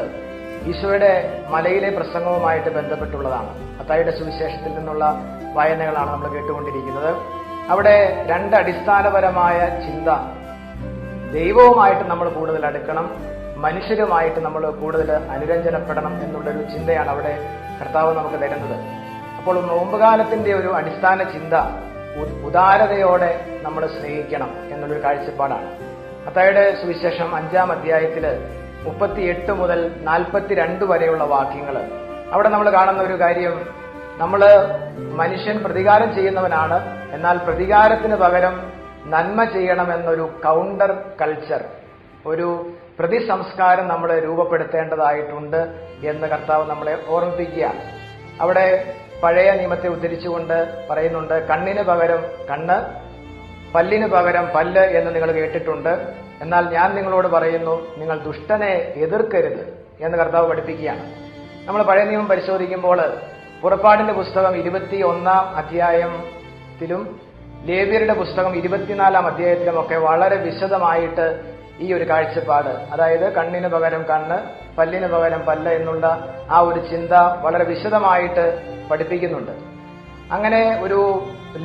ഈശോയുടെ മലയിലെ പ്രസംഗവുമായിട്ട് ബന്ധപ്പെട്ടുള്ളതാണ്. മത്തായിയുടെ സുവിശേഷത്തിൽ നിന്നുള്ള വായനകളാണ് നമ്മൾ കേട്ടുകൊണ്ടിരിക്കുന്നത്. അവിടെ 2 അടിസ്ഥാനപരമായ ചിന്ത, ദൈവവുമായിട്ട് നമ്മൾ കൂടുതൽ അടുക്കണം, മനുഷ്യരുമായിട്ട് നമ്മൾ കൂടുതൽ അനുരഞ്ജനപ്പെടണം എന്നുള്ളൊരു ചിന്തയാണ് അവിടെ കർത്താവ് നമുക്ക് തരുന്നത്. അപ്പോൾ നോമ്പുകാലത്തിന്റെ ഒരു അടിസ്ഥാന ചിന്ത ഉദാരതയോടെ നമ്മൾ സ്നേഹിക്കണം എന്നുള്ളൊരു കാഴ്ചപ്പാടാണ്. മത്തായിയുടെ സുവിശേഷം 5-ാം അധ്യായത്തിൽ 38 മുതൽ 42 വരെയുള്ള വാക്യങ്ങൾ, അവിടെ നമ്മൾ കാണുന്ന ഒരു കാര്യം, നമ്മൾ മനുഷ്യൻ പ്രതികാരം ചെയ്യുന്നവനാണ്, എന്നാൽ പ്രതികാരത്തിന് പകരം നന്മ ചെയ്യണമെന്നൊരു കൗണ്ടർ കൾച്ചർ, ഒരു പ്രതിസംസ്കാരം നമ്മൾ രൂപപ്പെടുത്തേണ്ടതായിട്ടുണ്ട് എന്ന് കർത്താവ് നമ്മളെ ഓർമ്മിപ്പിക്കുകയാണ്. അവിടെ പഴയ നിയമത്തെ ഉദ്ധരിച്ചുകൊണ്ട് പറയുന്നുണ്ട്, കണ്ണിന് പകരം കണ്ണ്, പല്ലിന് പകരം പല്ല് എന്ന് നിങ്ങൾ കേട്ടിട്ടുണ്ട്, എന്നാൽ ഞാൻ നിങ്ങളോട് പറയുന്നു, നിങ്ങൾ ദുഷ്ടനെ എതിർക്കരുത് എന്ന് കർത്താവ് പഠിപ്പിക്കുകയാണ്. നമ്മൾ പഴയ നിയമം പരിശോധിക്കുമ്പോൾ പുറപ്പാടിന്റെ പുസ്തകം 21-ാം അധ്യായത്തിലും ലേവ്യരുടെ പുസ്തകം 24-ാം അധ്യായത്തിലുമൊക്കെ വളരെ വിശദമായിട്ട് ഈ ഒരു കാഴ്ചപ്പാട്, അതായത് കണ്ണിന് പകരം കണ്ണ്, പല്ലിന് പകരം പല്ല് എന്നുള്ള ആ ഒരു ചിന്ത വളരെ വിശദമായിട്ട് പഠിപ്പിക്കുന്നുണ്ട്. അങ്ങനെ ഒരു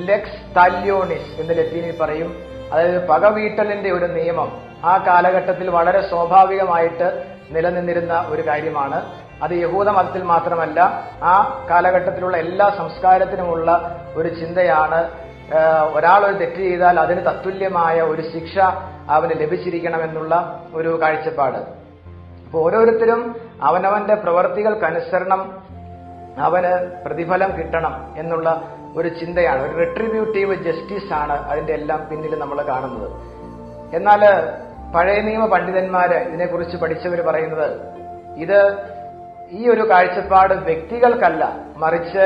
ലെക്സ് താല്യോണിസ് എന്ന് ലത്തീനിൽ പറയും, അതായത് പകവീട്ടലിന്റെ ഒരു നിയമം ആ കാലഘട്ടത്തിൽ വളരെ സ്വാഭാവികമായിട്ട് നിലനിന്നിരുന്ന ഒരു കാര്യമാണ്. അത് യഹൂദ മതത്തിൽ മാത്രമല്ല, ആ കാലഘട്ടത്തിലുള്ള എല്ലാ സംസ്കാരത്തിനുമുള്ള ഒരു ചിന്തയാണ്. ഒരാൾ ഒരു തെറ്റ് ചെയ്താൽ അതിന് തത്തുല്യമായ ഒരു ശിക്ഷ അവന് ലഭിച്ചിരിക്കണമെന്നുള്ള ഒരു കാഴ്ചപ്പാട്. അപ്പോൾ ഓരോരുത്തരും അവനവന്റെ പ്രവർത്തികൾക്കനുസരണം അവന് പ്രതിഫലം കിട്ടണം എന്നുള്ള ഒരു ചിന്തയാണ്. ഒരു റിട്രിബ്യൂട്ടീവ് ജസ്റ്റിസ് ആണ് അതിന്റെ എല്ലാം പിന്നിൽ നമ്മൾ കാണുന്നത്. എന്നാൽ പഴയ നിയമ പണ്ഡിതന്മാര് ഇതിനെക്കുറിച്ച് പഠിച്ചവർ പറയുന്നത്, ഈ ഒരു കാഴ്ചപ്പാട് വ്യക്തികൾക്കല്ല, മറിച്ച്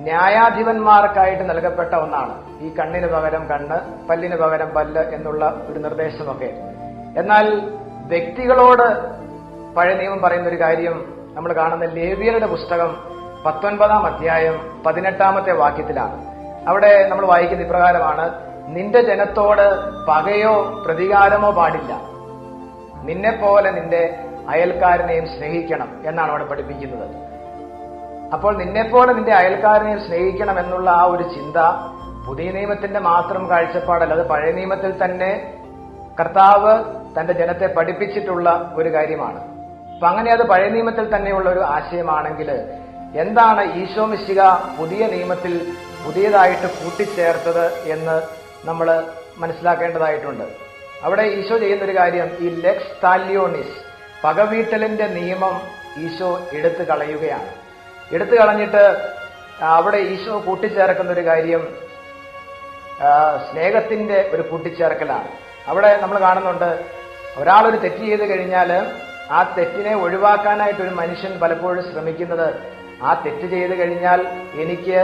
ന്യായാധിപന്മാർക്കായിട്ട് നൽകപ്പെട്ട ഒന്നാണ്. ഈ കണ്ണിന് പകരം കണ്ണ്, പല്ലിന് പകരം പല്ല് എന്നുള്ള ഒരു നിർദ്ദേശമൊക്കെ. എന്നാൽ വ്യക്തികളോട് പഴയ നിയമം പറയുന്ന ഒരു കാര്യം നമ്മൾ കാണുന്ന ലേവ്യരുടെ പുസ്തകം 19-ാം അധ്യായം 18-ാമത്തെ വാക്യത്തിലാണ്. അവിടെ നമ്മൾ വായിക്കുന്ന ഇപ്രകാരമാണ്, നിന്റെ ജനത്തോട് പകയോ പ്രതികാരമോ പാടില്ല, നിന്നെപ്പോലെ നിന്റെ അയൽക്കാരനെയും സ്നേഹിക്കണം എന്നാണ് അവിടെ പഠിപ്പിക്കുന്നത്. അപ്പോൾ നിന്നെപ്പോലെ നിന്റെ അയൽക്കാരനെയും സ്നേഹിക്കണം എന്നുള്ള ആ ഒരു ചിന്ത പുതിയ നിയമത്തിന്റെ മാത്രം കാഴ്ചപ്പാടല്ല, അത് പഴയ നിയമത്തിൽ തന്നെ കർത്താവ് തന്റെ ജനത്തെ പഠിപ്പിച്ചിട്ടുള്ള ഒരു കാര്യമാണ്. അപ്പൊ അങ്ങനെ അത് പഴയ നിയമത്തിൽ തന്നെയുള്ള ഒരു ആശയമാണെങ്കിൽ എന്താണ് ഈശോ മിശിഹ പുതിയ നിയമത്തിൽ പുതിയതായിട്ട് കൂട്ടിച്ചേർത്തത് എന്ന് നമ്മൾ മനസ്സിലാക്കേണ്ടതായിട്ടുണ്ട്. അവിടെ ഈശോ ചെയ്യുന്നൊരു കാര്യം, ഈ ലെക്സ് താലിയോണിസ്, പകവീട്ടലിന്റെ നിയമം ഈശോ എടുത്തു കളയുകയാണ്. എടുത്തു കളഞ്ഞിട്ട് അവിടെ ഈശോ കൂട്ടിച്ചേർക്കുന്ന ഒരു കാര്യം സ്നേഹത്തിന്റെ ഒരു കൂട്ടിച്ചേർക്കലാണ്. അവിടെ നമ്മൾ കാണുന്നുണ്ട്, ഒരാളൊരു തെറ്റ് ചെയ്ത് കഴിഞ്ഞാൽ ആ തെറ്റിനെ ഒഴിവാക്കാനായിട്ട് ഒരു മനുഷ്യൻ പലപ്പോഴും ശ്രമിക്കുന്നത്, ആ തെറ്റ് ചെയ്ത് കഴിഞ്ഞാൽ എനിക്ക്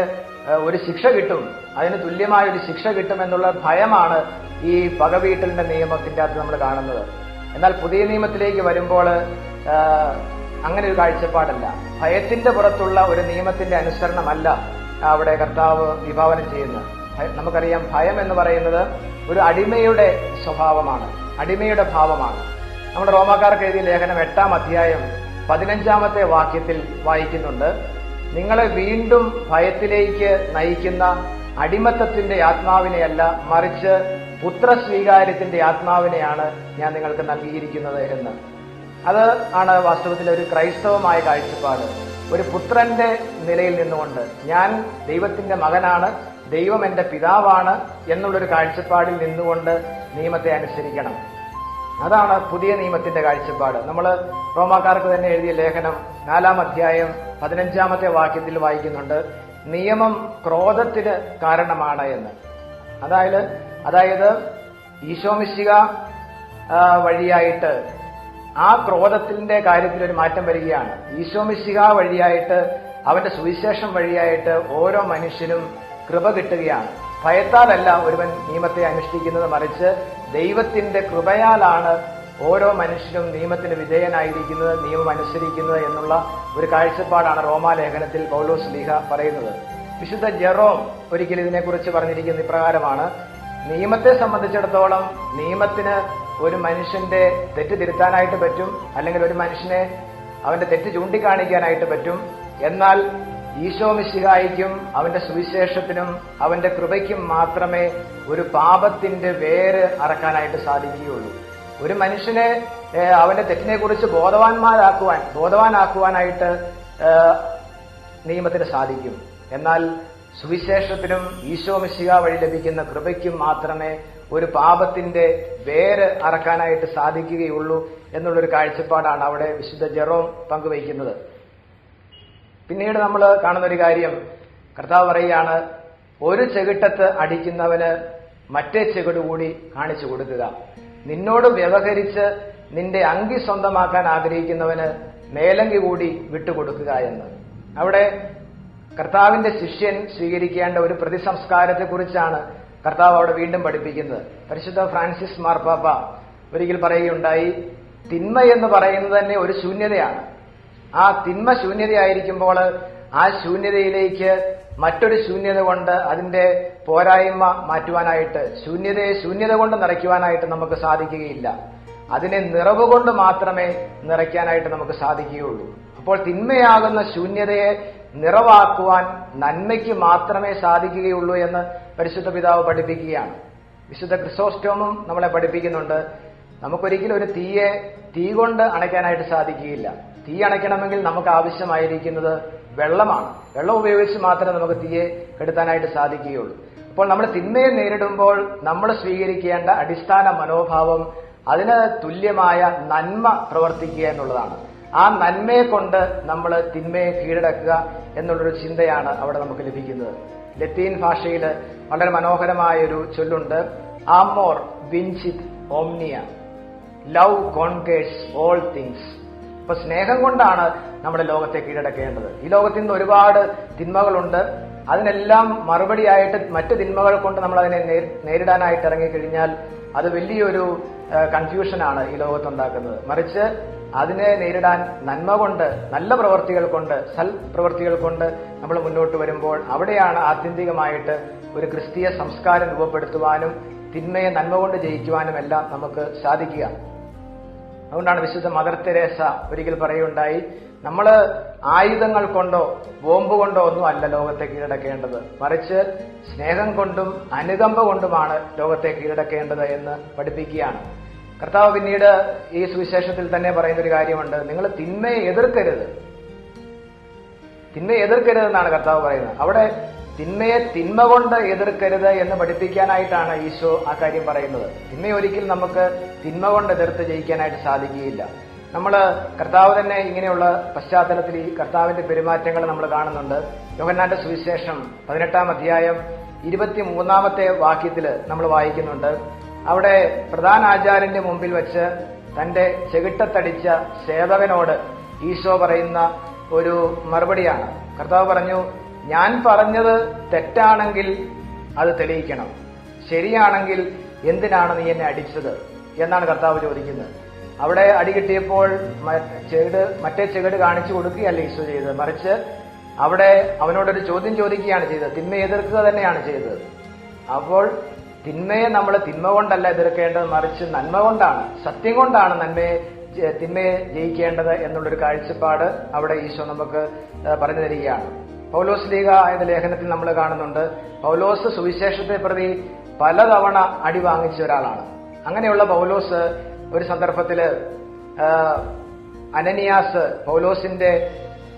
ഒരു ശിക്ഷ കിട്ടും, അതിന് തുല്യമായ ഒരു ശിക്ഷ കിട്ടുമെന്നുള്ള ഭയമാണ് ഈ പകവീട്ടലിന്റെ നിയമത്തിന്റെ അകത്ത് നമ്മൾ കാണുന്നത്. എന്നാൽ പുതിയ നിയമത്തിലേക്ക് വരുമ്പോൾ അങ്ങനെ ഒരു കാഴ്ചപ്പാടല്ല. ഭയത്തിന്റെ പുറത്തുള്ള ഒരു നിയമത്തിന്റെ അനുസരണമല്ല അവിടെ കർത്താവ് വിഭാവനം ചെയ്യുന്നത്. നമുക്കറിയാം, ഭയം എന്ന് പറയുന്നത് ഒരു അടിമയുടെ സ്വഭാവമാണ്, അടിമയുടെ ഭാവമാണ്. നമ്മുടെ റോമാക്കാർക്ക് എഴുതിയ ലേഖനം 8-ാം അധ്യായം 15-ാമത്തെ വാക്യത്തിൽ വായിക്കുന്നുണ്ട്, നിങ്ങളെ വീണ്ടും ഭയത്തിലേക്ക് നയിക്കുന്ന അടിമത്തത്തിന്റെ ആത്മാവിനെയല്ല, മറിച്ച് പുത്രസ്വീകാര്യത്തിന്റെ ആത്മാവിനെയാണ് ഞാൻ നിങ്ങൾക്ക് നൽകിയിരിക്കുന്നത് എന്ന്. അത് ആണ് വാസ്തവത്തിൽ ഒരു ക്രൈസ്തവമായ കാഴ്ചപ്പാട്. ഒരു പുത്രന്റെ നിലയിൽ നിന്നുകൊണ്ട് ഞാൻ ദൈവത്തിന്റെ മകനാണ്, ദൈവം എന്റെ പിതാവാണ് എന്നുള്ളൊരു കാഴ്ചപ്പാടിൽ നിന്നുകൊണ്ട് നിയമത്തെ അനുസരിക്കണം. അതാണ് പുതിയ നിയമത്തിന്റെ കാഴ്ചപ്പാട്. നമ്മൾ റോമാക്കാർക്ക് തന്നെ എഴുതിയ ലേഖനം 4-ാം അധ്യായം 15-ാമത്തെ വാക്യത്തിൽ വായിക്കുന്നുണ്ട്, നിയമം ക്രോധത്തിന് കാരണമാണ് എന്ന്. അതായത് ഈശോമിശിഹ വഴിയായിട്ട് ആ ക്രോധത്തിന്റെ കാര്യത്തിൽ ഒരു മാറ്റം വരികയാണ്. ഈശോമിശിഹ വഴിയായിട്ട്, അവന്റെ സുവിശേഷം വഴിയായിട്ട് ഓരോ മനുഷ്യനും കൃപ കിട്ടുകയാണ്. ഭയത്താലല്ല ഒരുവൻ നിയമത്തെ അനുഷ്ഠിക്കുന്നത്, മറിച്ച് ദൈവത്തിന്റെ കൃപയാലാണ് ഓരോ മനുഷ്യനും നിയമത്തിന് വിധേയനായിരിക്കുന്നത്, നിയമം അനുസരിക്കുന്നത് എന്നുള്ള ഒരു കാഴ്ചപ്പാടാണ് റോമാലേഖനത്തിൽ പൗലോസ് ശ്ലീഹ പറയുന്നത്. വിശുദ്ധ ജെറോം ഒരിക്കൽ ഇതിനെക്കുറിച്ച് പറഞ്ഞിരിക്കുന്ന ഇപ്രകാരമാണ്, നിയമത്തെ സംബന്ധിച്ചിടത്തോളം നിയമത്തിന് ഒരു മനുഷ്യന്റെ തെറ്റ് തിരുത്താനായിട്ട് പറ്റും, അല്ലെങ്കിൽ ഒരു മനുഷ്യനെ അവന്റെ തെറ്റ് ചൂണ്ടിക്കാണിക്കാനായിട്ട് പറ്റും. എന്നാൽ ഈശോമിശിഹായിക്കും അവന്റെ സുവിശേഷത്തിനും അവന്റെ കൃപയ്ക്കും മാത്രമേ ഒരു പാപത്തിന്റെ വേര് അറക്കാനായിട്ട് സാധിക്കുകയുള്ളൂ. ഒരു മനുഷ്യനെ അവന്റെ തെറ്റിനെ കുറിച്ച് ബോധവാനാക്കുവാനായിട്ട് നിയമത്തിന് സാധിക്കും. എന്നാൽ സുവിശേഷത്തിനും ഈശോമിശിഹ വഴി ലഭിക്കുന്ന കൃപയ്ക്കും മാത്രമേ ഒരു പാപത്തിന്റെ വേര് അറക്കാനായിട്ട് സാധിക്കുകയുള്ളൂ എന്നുള്ളൊരു കാഴ്ചപ്പാടാണ് അവിടെ വിശുദ്ധ ജെറോം പങ്കുവയ്ക്കുന്നത്. പിന്നീട് നമ്മൾ കാണുന്ന ഒരു കാര്യം, കർത്താവ് പറയുകയാണ്, ഒരു ചെകിട്ടത്ത് അടിക്കുന്നവന് മറ്റേ ചെകിട് കൂടി കാണിച്ചു കൊടുക്കുക, നിന്നോട് വ്യവഹരിച്ച് നിന്റെ അങ്കി സ്വന്തമാക്കാൻ ആഗ്രഹിക്കുന്നവന് മേലങ്കി കൂടി വിട്ടുകൊടുക്കുക എന്ന്. അവിടെ കർത്താവിന്റെ ശിഷ്യൻ സ്വീകരിക്കേണ്ട ഒരു പ്രതിസംസ്കാരത്തെക്കുറിച്ചാണ് കർത്താവ് അവിടെ വീണ്ടും പഠിപ്പിക്കുന്നത്. പരിശുദ്ധ ഫ്രാൻസിസ് മാർപ്പാപ്പ ഒരിക്കൽ പറയുകയുണ്ടായി, തിന്മ എന്ന് പറയുന്നത് തന്നെ ഒരു ശൂന്യതയാണ്. ആ തിന്മ ശൂന്യതയായിരിക്കുമ്പോൾ ആ ശൂന്യതയിലേക്ക് മറ്റൊരു ശൂന്യത കൊണ്ട് അതിന്റെ പോരായ്മ മാറ്റുവാനായിട്ട്, ശൂന്യതയെ ശൂന്യത കൊണ്ട് നിറയ്ക്കുവാനായിട്ട് നമുക്ക് സാധിക്കുകയില്ല. അതിനെ നിറവ് കൊണ്ട് മാത്രമേ നിറയ്ക്കാനായിട്ട് നമുക്ക് സാധിക്കുകയുള്ളൂ. അപ്പോൾ തിന്മയാകുന്ന ശൂന്യതയെ നിറവാക്കുവാൻ നന്മയ്ക്ക് മാത്രമേ സാധിക്കുകയുള്ളൂ എന്ന് പരിശുദ്ധ പിതാവ് പഠിപ്പിക്കുകയാണ്. വിശുദ്ധ ക്രിസോസ്റ്റോമും നമ്മളെ പഠിപ്പിക്കുന്നുണ്ട്, നമുക്കൊരിക്കലും ഒരു തീയെ തീ കൊണ്ട് അണയ്ക്കാനായിട്ട് സാധിക്കുകയില്ല. തീ അണയ്ക്കണമെങ്കിൽ നമുക്ക് ആവശ്യമായിരിക്കുന്നത് വെള്ളമാണ്. വെള്ളം ഉപയോഗിച്ച് മാത്രമേ നമുക്ക് തീയെ കെടുത്താനായിട്ട് സാധിക്കുകയുള്ളൂ. അപ്പോൾ നമ്മൾ തിന്മയെ നേരിടുമ്പോൾ നമ്മൾ സ്വീകരിക്കേണ്ട അടിസ്ഥാന മനോഭാവം അതിന് തുല്യമായ നന്മ പ്രവർത്തിക്കുക എന്നുള്ളതാണ്. ആ നന്മയെ കൊണ്ട് നമ്മൾ തിന്മയെ കീഴടക്കുക എന്നുള്ളൊരു ചിന്തയാണ് അവിടെ നമുക്ക് ലഭിക്കുന്നത്. ലത്തീൻ ഭാഷയിൽ വളരെ മനോഹരമായൊരു ചൊല്ലുണ്ട്, ആമോർ വിൻസിത് ഓംനിയ, ലവ് കോൺകേഴ്സ് ഓൾ തിങ്സ്. അപ്പൊ സ്നേഹം കൊണ്ടാണ് നമ്മുടെ ലോകത്തെ കീഴടക്കേണ്ടത്. ഈ ലോകത്തിൽ നിന്ന് ഒരുപാട് തിന്മകളുണ്ട്. അതിനെല്ലാം മറുപടിയായിട്ട് മറ്റ് തിന്മകൾ കൊണ്ട് നമ്മൾ അതിനെ നേരിടാനായിട്ട് ഇറങ്ങിക്കഴിഞ്ഞാൽ അത് വലിയൊരു കൺഫ്യൂഷനാണ് ഈ ലോകത്തുണ്ടാക്കുന്നത്. മറിച്ച് അതിനെ നേരിടാൻ നന്മ കൊണ്ട്, നല്ല പ്രവർത്തികൾ കൊണ്ട്, സൽപ്രവർത്തികൾ കൊണ്ട് നമ്മൾ മുന്നോട്ട് വരുമ്പോൾ അവിടെയാണ് ആത്യന്തികമായിട്ട് ഒരു ക്രിസ്തീയ സംസ്കാരം രൂപപ്പെടുത്തുവാനും തിന്മയെ നന്മ കൊണ്ട് ജയിക്കുവാനും എല്ലാം നമുക്ക് സാധിക്കുക. അതുകൊണ്ടാണ് വിശുദ്ധ മദർ തെരേസ ഒരിക്കൽ പറയുകയുണ്ടായി, നമ്മൾ ആയുധങ്ങൾ കൊണ്ടോ ബോംബ് കൊണ്ടോ ഒന്നും അല്ല ലോകത്തെ കീഴടക്കേണ്ടത്, മറിച്ച് സ്നേഹം കൊണ്ടും അനുകമ്പ കൊണ്ടുമാണ് ലോകത്തെ കീഴടക്കേണ്ടത് എന്ന് പഠിപ്പിക്കുകയാണ്. കർത്താവ് പിന്നീട് ഈ സുവിശേഷത്തിൽ തന്നെ പറയുന്ന ഒരു കാര്യമുണ്ട്, നിങ്ങൾ തിന്മയെ എതിർക്കരുത്. തിന്മയെ എതിർക്കരുതെന്നാണ് കർത്താവ് പറയുന്നത്. അവിടെ തിന്മയെ തിന്മ കൊണ്ട് എതിർക്കരുത് എന്ന് പഠിപ്പിക്കാനായിട്ടാണ് ഈശോ ആ കാര്യം പറയുന്നത്. തിന്മയെ ഒരിക്കലും നമുക്ക് തിന്മ കൊണ്ട് എതിർത്ത് ജയിക്കാനായിട്ട് സാധിക്കുകയില്ല. നമ്മൾ കർത്താവ് തന്നെ ഇങ്ങനെയുള്ള പശ്ചാത്തലത്തിൽ ഈ കർത്താവിന്റെ പെരുമാറ്റങ്ങൾ നമ്മൾ കാണുന്നുണ്ട്. യോഹന്നാന്റെ സുവിശേഷം 18-ാം അധ്യായം 23-ാമത്തെ വാക്യത്തിൽ നമ്മൾ വായിക്കുന്നുണ്ട്. അവിടെ പ്രധാന ആചാര്യന്റെ മുമ്പിൽ വെച്ച് തന്റെ ചെകിട്ടത്തടിച്ച സേവകനോട് ഈശോ പറയുന്ന ഒരു മറുപടിയാണ്. കർത്താവ് പറഞ്ഞു, ഞാൻ പറഞ്ഞത് തെറ്റാണെങ്കിൽ അത് തെളിയിക്കണം, ശരിയാണെങ്കിൽ എന്തിനാണ് നീ എന്നെ അടിച്ചത് എന്നാണ് കർത്താവ് ചോദിക്കുന്നത്. അവിടെ അടി കിട്ടിയപ്പോൾ മറ്റേ ചെകിട് കാണിച്ചു കൊടുക്കുകയല്ല ഈശോ ചെയ്തത്, മറിച്ച് അവിടെ അവനോടൊരു ചോദ്യം ചോദിക്കുകയാണ് ചെയ്തത്. തിന്മയെ എതിർക്കുക തന്നെയാണ് ചെയ്തത്. അപ്പോൾ തിന്മയെ നമ്മൾ തിന്മ കൊണ്ടല്ല എതിർക്കേണ്ടത്, മറിച്ച് നന്മ കൊണ്ടാണ്, സത്യം കൊണ്ടാണ് തിന്മയെ ജയിക്കേണ്ടത് എന്നുള്ളൊരു കാഴ്ചപ്പാട് അവിടെ ഈശോ നമുക്ക് പറഞ്ഞു തരികയാണ്. പൗലോസ് ലീഗ എന്ന ലേഖനത്തിൽ നമ്മൾ കാണുന്നുണ്ട്, പൗലോസ് സുവിശേഷത്തെ പ്രതി പലതവണ അടി വാങ്ങിച്ച ഒരാളാണ്. അങ്ങനെയുള്ള പൗലോസ് ഒരു സന്ദർഭത്തില് അനനിയാസ് പൗലോസിന്റെ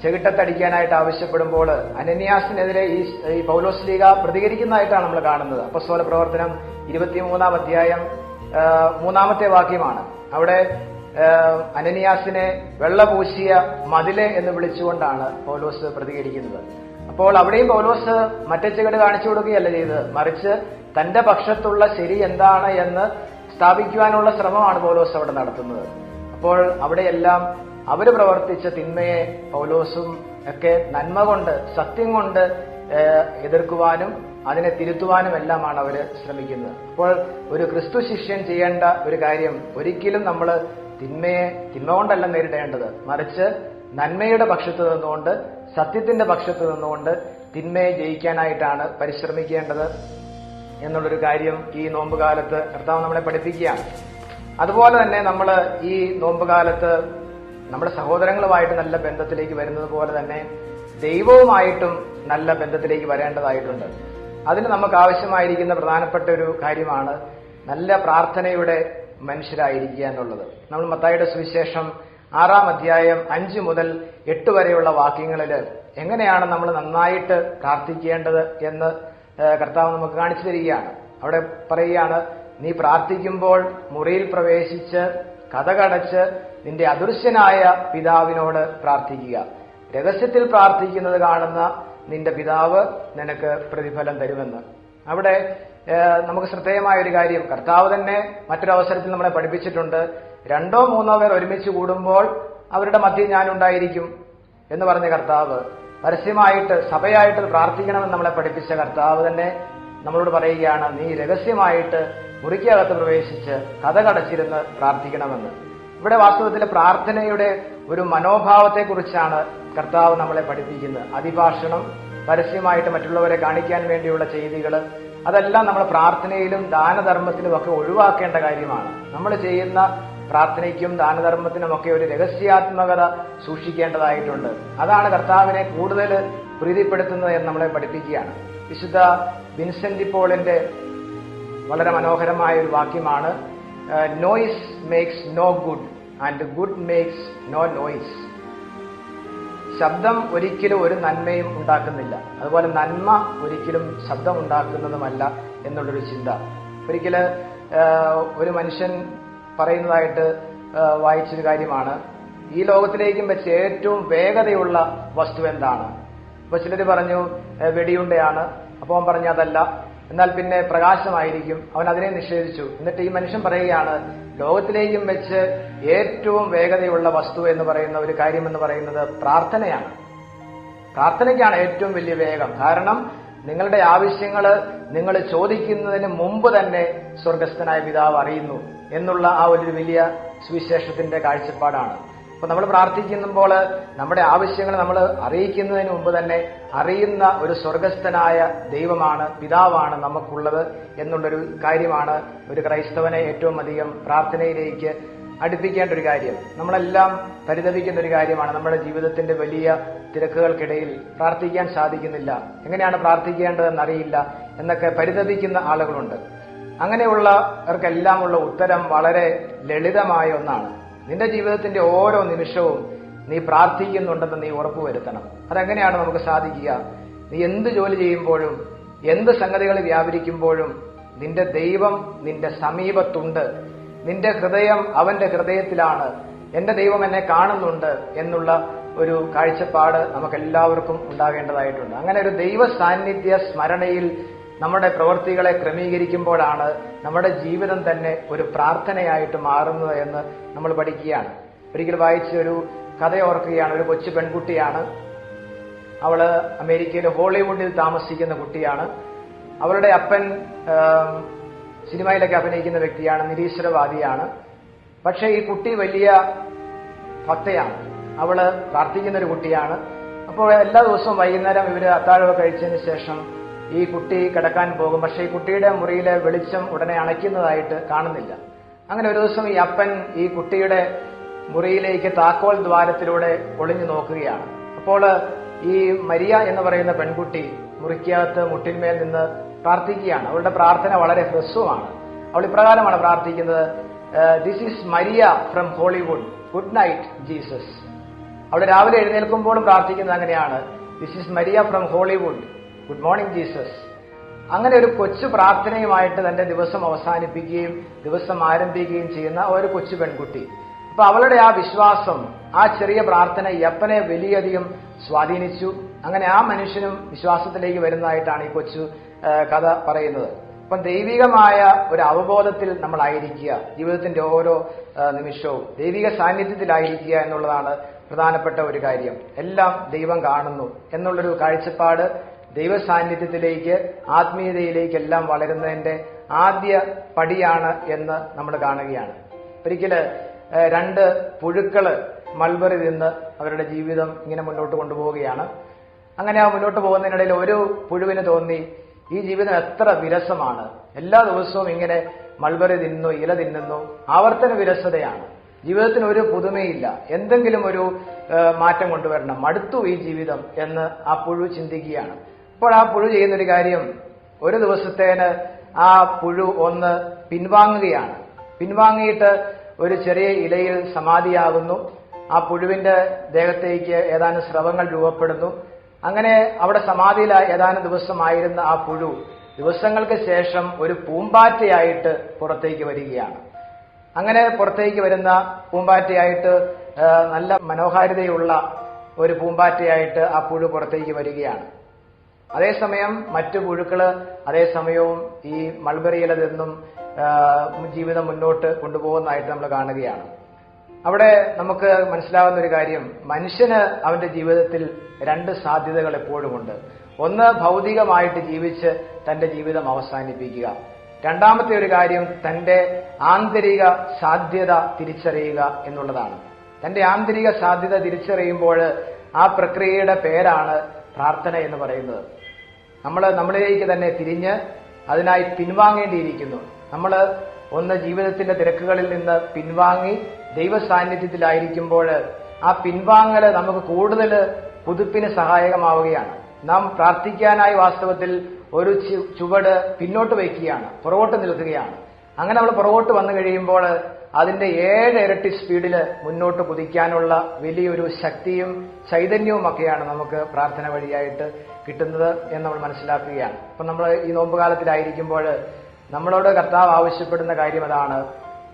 ചെകിട്ടത്തടിക്കാനായിട്ട് ആവശ്യപ്പെടുമ്പോൾ അനനിയാസിനെതിരെ ഈ പൗലോസ് ലീഗ പ്രതികരിക്കുന്നതായിട്ടാണ് നമ്മൾ കാണുന്നത്. അപ്പോസ്തല പ്രവർത്തനം 23-ാം അധ്യായം 3-ാമത്തെ വാക്യമാണ്. അവിടെ അനനിയാസിനെ വെള്ളപൂശിയ മതിലെ എന്ന് വിളിച്ചുകൊണ്ടാണ് പൗലോസ് പ്രതികരിക്കുന്നത്. അപ്പോൾ അവിടെയും പൗലോസ് മറ്റേ ചെകിട് കാണിച്ചു കൊടുക്കുകയല്ല ചെയ്തത്, മറിച്ച് തന്റെ പക്ഷത്തുള്ള ശരി എന്താണ് എന്ന് സ്ഥാപിക്കുവാനുള്ള ശ്രമമാണ് പൗലോസ് അവിടെ നടത്തുന്നത്. അപ്പോൾ അവിടെയെല്ലാം അവര് പ്രവർത്തിച്ച തിന്മയെ പൗലോസും ഒക്കെ നന്മ കൊണ്ട്, സത്യം കൊണ്ട് എതിർക്കുവാനും അതിനെ തിരുത്തുവാനും എല്ലാമാണ് അവര് ശ്രമിക്കുന്നത്. അപ്പോൾ ഒരു ക്രിസ്തു ശിഷ്യൻ ചെയ്യേണ്ട ഒരു കാര്യം, ഒരിക്കലും നമ്മൾ തിന്മയെ തിന്മ കൊണ്ടല്ല നേരിടേണ്ടത്, മറിച്ച് നന്മയുടെ പക്ഷത്ത് നിന്നുകൊണ്ട്, സത്യത്തിന്റെ പക്ഷത്ത് നിന്നുകൊണ്ട് തിന്മയെ ജയിക്കാനായിട്ടാണ് പരിശ്രമിക്കേണ്ടത് എന്നുള്ളൊരു കാര്യം ഈ നോമ്പുകാലത്ത് കർത്താവ് നമ്മളെ പഠിപ്പിക്കുകയാണ്. അതുപോലെ തന്നെ നമ്മൾ ഈ നോമ്പുകാലത്ത് നമ്മുടെ സഹോദരങ്ങളുമായിട്ട് നല്ല ബന്ധത്തിലേക്ക് വരുന്നത് പോലെ തന്നെ ദൈവവുമായിട്ടും നല്ല ബന്ധത്തിലേക്ക് വരേണ്ടതായിട്ടുണ്ട്. അതിന് നമുക്ക് ആവശ്യമായിരിക്കുന്ന പ്രധാനപ്പെട്ട ഒരു കാര്യമാണ് നല്ല പ്രാർത്ഥനയുടെ മനുഷ്യരായിരിക്കുക എന്നുള്ളത്. നമ്മൾ മത്തായിയുടെ സുവിശേഷം 6-ാം അധ്യായം 5 മുതൽ 8 വരെയുള്ള വാക്യങ്ങളിൽ എങ്ങനെയാണ് നമ്മൾ നന്നായിട്ട് പ്രാർത്ഥിക്കേണ്ടത് എന്ന് കർത്താവ് നമുക്ക് കാണിച്ചു തരികയാണ്. അവിടെ പറയുകയാണ്, നീ പ്രാർത്ഥിക്കുമ്പോൾ മുറിയിൽ പ്രവേശിച്ച് കതകടച്ച് നിന്റെ അദൃശ്യനായ പിതാവിനോട് പ്രാർത്ഥിക്കുക. രഹസ്യത്തിൽ പ്രാർത്ഥിക്കുന്നത് കാണുന്ന നിന്റെ പിതാവ് നിനക്ക് പ്രതിഫലം തരുമെന്ന്. അവിടെ നമുക്ക് ശ്രദ്ധേയമായ ഒരു കാര്യം കർത്താവ് തന്നെ മറ്റൊരവസരത്തിൽ നമ്മളെ പഠിപ്പിച്ചിട്ടുണ്ട്. 2-3 പേർ ഒരുമിച്ച് കൂടുമ്പോൾ അവരുടെ മധ്യേ ഞാനുണ്ടായിരിക്കും എന്ന് പറഞ്ഞ കർത്താവ് പരസ്യമായിട്ട് സഭയായിട്ട് പ്രാർത്ഥിക്കണമെന്ന് നമ്മളെ പഠിപ്പിച്ച കർത്താവ് തന്നെ നമ്മളോട് പറയുകയാണ്, നീ രഹസ്യമായിട്ട് മുറിക്കകത്ത് പ്രവേശിച്ച് കതകടച്ചിരുന്ന് പ്രാർത്ഥിക്കണമെന്ന്. ഇവിടെ വാസ്തവത്തിൽ പ്രാർത്ഥനയുടെ ഒരു മനോഭാവത്തെക്കുറിച്ചാണ് കർത്താവ് നമ്മളെ പഠിപ്പിക്കുന്നത്. അതിഭാഷണം, പരസ്യമായിട്ട് മറ്റുള്ളവരെ കാണിക്കാൻ വേണ്ടിയുള്ള ചെയ്തികൾ, അതെല്ലാം നമ്മൾ പ്രാർത്ഥനയിലും ദാനധർമ്മത്തിലും ഒക്കെ ഒഴിവാക്കേണ്ട കാര്യമാണ്. നമ്മൾ ചെയ്യുന്ന പ്രാർത്ഥനയ്ക്കും ദാനധർമ്മത്തിനുമൊക്കെ ഒരു രഹസ്യാത്മകത സൂക്ഷിക്കേണ്ടതായിട്ടുണ്ട്. അതാണ് കർത്താവിനെ കൂടുതൽ പ്രീതിപ്പെടുത്തുന്നത് എന്ന് നമ്മളെ പഠിപ്പിക്കുകയാണ്. വിശുദ്ധ വിൻസെന്റ് പോളിന്റെ വളരെ മനോഹരമായ ഒരു വാക്യമാണ്, noise makes no good and good makes no noise. ശബ്ദം ഒരിക്കലും ഒരു നന്മയും ഉണ്ടാക്കുന്നില്ല, അതുപോലെ നന്മ ഒരിക്കലും ശബ്ദം ഉണ്ടാക്കുന്നതുമല്ല എന്നുള്ളൊരു ചിന്ത. ഒരിക്കൽ ഒരു മനുഷ്യൻ പറയുന്നതായിട്ട് വായിച്ചൊരു കാര്യമാണ്, ഈ ലോകത്തിലേക്കും വെച്ച് ഏറ്റവും വേഗതയുള്ള വസ്തു എന്താണ്? അപ്പൊ ചിലർ പറഞ്ഞു വെടിയുണ്ടയാണ്. അപ്പോൾ അവൻ പറഞ്ഞു അതല്ല, എന്നാൽ പിന്നെ പ്രകാശമായിരിക്കും. അവൻ അതിനെ നിഷേധിച്ചു. എന്നിട്ട് ഈ മനുഷ്യൻ പറയുകയാണ്, ലോകത്തിലേക്കും വെച്ച് ഏറ്റവും വേഗതയുള്ള വസ്തു എന്ന് പറയുന്ന ഒരു കാര്യം എന്ന് പറയുന്നത് പ്രാർത്ഥനയാണ്. പ്രാർത്ഥനയ്ക്കാണ് ഏറ്റവും വലിയ വേഗം. കാരണം നിങ്ങളുടെ ആവശ്യങ്ങൾ നിങ്ങൾ ചോദിക്കുന്നതിന് മുമ്പ് തന്നെ സ്വർഗസ്ഥനായ പിതാവ് അറിയുന്നു എന്നുള്ള ആ ഒരു വലിയ സുവിശേഷത്തിന്റെ കാഴ്ചപ്പാടാണ്. അപ്പൊ നമ്മൾ പ്രാർത്ഥിക്കുമ്പോൾ നമ്മുടെ ആവശ്യങ്ങൾ നമ്മൾ അറിയിക്കുന്നതിന് മുമ്പ് തന്നെ അറിയുന്ന ഒരു സ്വർഗസ്ഥനായ ദൈവമാണ്, പിതാവാണ് നമുക്കുള്ളത് എന്നുള്ളൊരു കാര്യമാണ് ഒരു ക്രൈസ്തവനെ ഏറ്റവും അധികം പ്രാർത്ഥനയിലേക്ക് അടുപ്പിക്കേണ്ട ഒരു കാര്യം. നമ്മളെല്ലാം പരിതപിക്കുന്ന ഒരു കാര്യമാണ്, നമ്മുടെ ജീവിതത്തിന്റെ വലിയ തിരക്കുകൾക്കിടയിൽ പ്രാർത്ഥിക്കാൻ സാധിക്കുന്നില്ല, എങ്ങനെയാണ് പ്രാർത്ഥിക്കേണ്ടതെന്നറിയില്ല എന്നൊക്കെ പരിതപിക്കുന്ന ആളുകളുണ്ട്. അങ്ങനെയുള്ളവർക്കെല്ലാമുള്ള ഉത്തരം വളരെ ലളിതമായ ഒന്നാണ്. നിന്റെ ജീവിതത്തിന്റെ ഓരോ നിമിഷവും നീ പ്രാർത്ഥിക്കുന്നുണ്ടെന്ന് നീ ഉറപ്പുവരുത്തണം. അതെങ്ങനെയാണ് നമുക്ക് സാധിക്കുക? നീ എന്ത് ജോലി ചെയ്യുമ്പോഴും എന്ത് സംഗതികൾ വ്യാപരിക്കുമ്പോഴും നിന്റെ ദൈവം നിന്റെ സമീപത്തുണ്ട്, നിന്റെ ഹൃദയം അവന്റെ ഹൃദയത്തിലാണ്, എന്റെ ദൈവം എന്നെ കാണുന്നുണ്ട് എന്നുള്ള ഒരു കാഴ്ചപ്പാട് നമുക്കെല്ലാവർക്കും ഉണ്ടാകേണ്ടതായിട്ടുണ്ട്. അങ്ങനെ ഒരു ദൈവ സാന്നിധ്യ സ്മരണയിൽ നമ്മുടെ പ്രവൃത്തികളെ ക്രമീകരിക്കുമ്പോഴാണ് നമ്മുടെ ജീവിതം തന്നെ ഒരു പ്രാർത്ഥനയായിട്ട് മാറുന്നത് എന്ന് നമ്മൾ പഠിക്കുകയാണ്. ഒരിക്കൽ വായിച്ച ഒരു കഥ ഓർക്കുകയാണ്. ഒരു കൊച്ചു പെൺകുട്ടിയാണ്. അവള് അമേരിക്കയിലെ ഹോളിവുഡിൽ താമസിക്കുന്ന കുട്ടിയാണ്. അവളുടെ അപ്പൻ സിനിമയിലൊക്കെ അഭിനയിക്കുന്ന വ്യക്തിയാണ്, നിരീശ്വരവാദിയാണ്. പക്ഷെ ഈ കുട്ടി വലിയ ഭക്തയാണ്. അവള് പ്രാർത്ഥിക്കുന്ന ഒരു കുട്ടിയാണ്. അപ്പോൾ എല്ലാ ദിവസവും വൈകുന്നേരം ഇവര് അത്താഴമൊക്കെ കഴിച്ചതിന് ശേഷം ഈ കുട്ടി കിടക്കാൻ പോകും. പക്ഷെ ഈ കുട്ടിയുടെ മുറിയിലെ വെളിച്ചം ഉടനെ അണയ്ക്കുന്നതായിട്ട് കാണുന്നില്ല. അങ്ങനെ ഒരു ദിവസം ഈ അപ്പൻ ഈ കുട്ടിയുടെ മുറിയിലേക്ക് താക്കോൽ ദ്വാരത്തിലൂടെ ഒളിഞ്ഞു നോക്കുകയാണ്. അപ്പോൾ ഈ മരിയ എന്ന് പറയുന്ന പെൺകുട്ടി മുറിക്കകത്ത് മുട്ടിന്മേൽ നിന്ന് പ്രാർത്ഥിക്കുകയാണ്. അവളുടെ പ്രാർത്ഥന വളരെ ഹ്രസ്വമാണ്. അവൾ ഇപ്രകാരമാണ് പ്രാർത്ഥിക്കുന്നത്: this is Maria from Hollywood, good night Jesus. അവൾ രാവിലെ എഴുന്നേൽക്കുമ്പോഴും പ്രാർത്ഥിക്കുന്നത് അങ്ങനെയാണ്: this is Maria from Hollywood, good morning Jesus. അങ്ങനെ ഒരു കൊച്ചു പ്രാർത്ഥനയുമായിട്ട് തന്റെ ദിവസം അവസാനിപ്പിക്കുകയും ദിവസം ആരംഭിക്കുകയും ചെയ്യുന്ന ഒരു കൊച്ചു പെൺകുട്ടി. അപ്പൊ അവളുടെ ആ വിശ്വാസം, ആ ചെറിയ പ്രാർത്ഥന ഈ അപ്പനെ വലിയധികം സ്വാധീനിച്ചു. അങ്ങനെ ആ മനുഷ്യനും വിശ്വാസത്തിലേക്ക് വരുന്നതായിട്ടാണ് ഈ കൊച്ചു കഥ പറയുന്നത്. അപ്പം ദൈവികമായ ഒരു അവബോധത്തിൽ നമ്മളായിരിക്കുക, ജീവിതത്തിന്റെ ഓരോ നിമിഷവും ദൈവിക സാന്നിധ്യത്തിലായിരിക്കുക എന്നുള്ളതാണ് പ്രധാനപ്പെട്ട ഒരു കാര്യം. എല്ലാം ദൈവം കാണുന്നു എന്നുള്ളൊരു കാഴ്ചപ്പാട് ദൈവ സാന്നിധ്യത്തിലേക്ക്, ആത്മീയതയിലേക്ക് എല്ലാം വളരുന്നതിന്റെ ആദ്യ പടിയാണ് എന്ന് നമ്മൾ കാണുകയാണ്. ഒരിക്കല് 2 പുഴുക്കള് മൾബറി നിന്ന് അവരുടെ ജീവിതം ഇങ്ങനെ മുന്നോട്ട് കൊണ്ടുപോവുകയാണ്. അങ്ങനെ ആ മുന്നോട്ട് പോകുന്നതിനിടയിൽ ഒരു പുഴുവിന് തോന്നി, ഈ ജീവിതം എത്ര വിരസമാണ്, എല്ലാ ദിവസവും ഇങ്ങനെ മൾബറി തിന്നുന്നു, ഇല തിന്നുന്നു, ആവർത്തന വിരസതയാണ്, ജീവിതത്തിന് ഒരു പുതുമയില്ല, എന്തെങ്കിലും ഒരു മാറ്റം കൊണ്ടുവരണം, മടുത്തു ഈ ജീവിതം എന്ന് ആ പുഴു ചിന്തിക്കുകയാണ്. അപ്പോൾ ആ പുഴു ചെയ്യുന്നൊരു കാര്യം, ഒരു ദിവസത്തേന് ആ പുഴു ഒന്ന് പിൻവാങ്ങുകയാണ്. പിൻവാങ്ങിയിട്ട് ഒരു ചെറിയ ഇലയിൽ സമാധിയാകുന്നു. ആ പുഴുവിന്റെ ദേഹത്തേക്ക് ഏതാനും സ്രവങ്ങൾ രൂപപ്പെടുന്നു. അങ്ങനെ അവിടെ സമാധിയിലായി ഏതാനും ദിവസമായിരുന്ന ആ പുഴു ദിവസങ്ങൾക്ക് ശേഷം ഒരു പൂമ്പാറ്റയായിട്ട് പുറത്തേക്ക് വരികയാണ്. അങ്ങനെ പുറത്തേക്ക് വരുന്ന പൂമ്പാറ്റയായിട്ട്, നല്ല മനോഹാരിതയുള്ള ഒരു പൂമ്പാറ്റയായിട്ട് ആ പുഴു പുറത്തേക്ക് വരികയാണ്. അതേസമയം മറ്റു പുഴുക്കള് അതേസമയവും ഈ മൾബറിയില നിന്നും ജീവിതം മുന്നോട്ട് കൊണ്ടുപോകുന്നതായിട്ട് നമ്മൾ കാണുകയാണ്. അവിടെ നമുക്ക് മനസ്സിലാവുന്ന ഒരു കാര്യം, മനുഷ്യന് അവന്റെ ജീവിതത്തിൽ 2 സാധ്യതകൾ എപ്പോഴുമുണ്ട്. ഒന്ന്, ഭൗതികമായിട്ട് ജീവിച്ച് തന്റെ ജീവിതം അവസാനിപ്പിക്കുക. രണ്ടാമത്തെ ഒരു കാര്യം, തന്റെ ആന്തരിക സാധ്യത തിരിച്ചറിയുക എന്നുള്ളതാണ്. തന്റെ ആന്തരിക സാധ്യത തിരിച്ചറിയുമ്പോൾ ആ പ്രക്രിയയുടെ പേരാണ് പ്രാർത്ഥന എന്ന് പറയുന്നത്. നമ്മളിലേക്ക് തന്നെ തിരിഞ്ഞ് അതിനായി പിൻവാങ്ങേണ്ടിയിരിക്കുന്നു. നമ്മൾ ഒന്ന് ജീവിതത്തിന്റെ തിരക്കുകളിൽ നിന്ന് പിൻവാങ്ങി ദൈവ സാന്നിധ്യത്തിലായിരിക്കുമ്പോൾ ആ പിൻവാങ്ങല് നമുക്ക് കൂടുതൽ പുതുപ്പിന് സഹായകമാവുകയാണ്. നാം പ്രാർത്ഥിക്കാനായി വാസ്തവത്തിൽ ഒരു ചുവട് പിന്നോട്ട് വയ്ക്കുകയാണ്, പുറകോട്ട് നിൽക്കുകയാണ്. അങ്ങനെ നമ്മൾ പുറകോട്ട് വന്നു കഴിയുമ്പോൾ അതിന്റെ 7 ഇരട്ടി സ്പീഡിൽ മുന്നോട്ട് കുതിക്കാനുള്ള വലിയൊരു ശക്തിയും ചൈതന്യവും ഒക്കെയാണ് നമുക്ക് പ്രാർത്ഥന വഴിയായിട്ട് കിട്ടുന്നത് എന്ന് നമ്മൾ മനസ്സിലാക്കുകയാണ്. അപ്പം നമ്മൾ ഈ നോമ്പുകാലത്തിലായിരിക്കുമ്പോൾ നമ്മളോട് കർത്താവ് ആവശ്യപ്പെടുന്ന കാര്യം അതാണ്.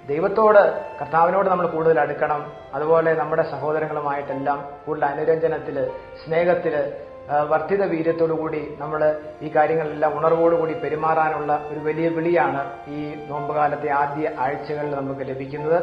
ദൈവത്തോട്, കർത്താവിനോട് നമ്മൾ കൂടുതൽ അടുക്കണം. അതുപോലെ നമ്മുടെ സഹോദരങ്ങളുമായിട്ടെല്ലാം കൂടുതൽ അനുരഞ്ജനത്തില്, സ്നേഹത്തില്, വർദ്ധിത വീര്യത്തോടുകൂടി നമ്മൾ ഈ കാര്യങ്ങളെല്ലാം ഉണർവോടുകൂടി പെരുമാറാനുള്ള ഒരു വലിയ വിളിയാണ് ഈ നോമ്പുകാലത്തെ ആദ്യ ആഴ്ചകളിൽ നമുക്ക് ലഭിക്കുന്നത്.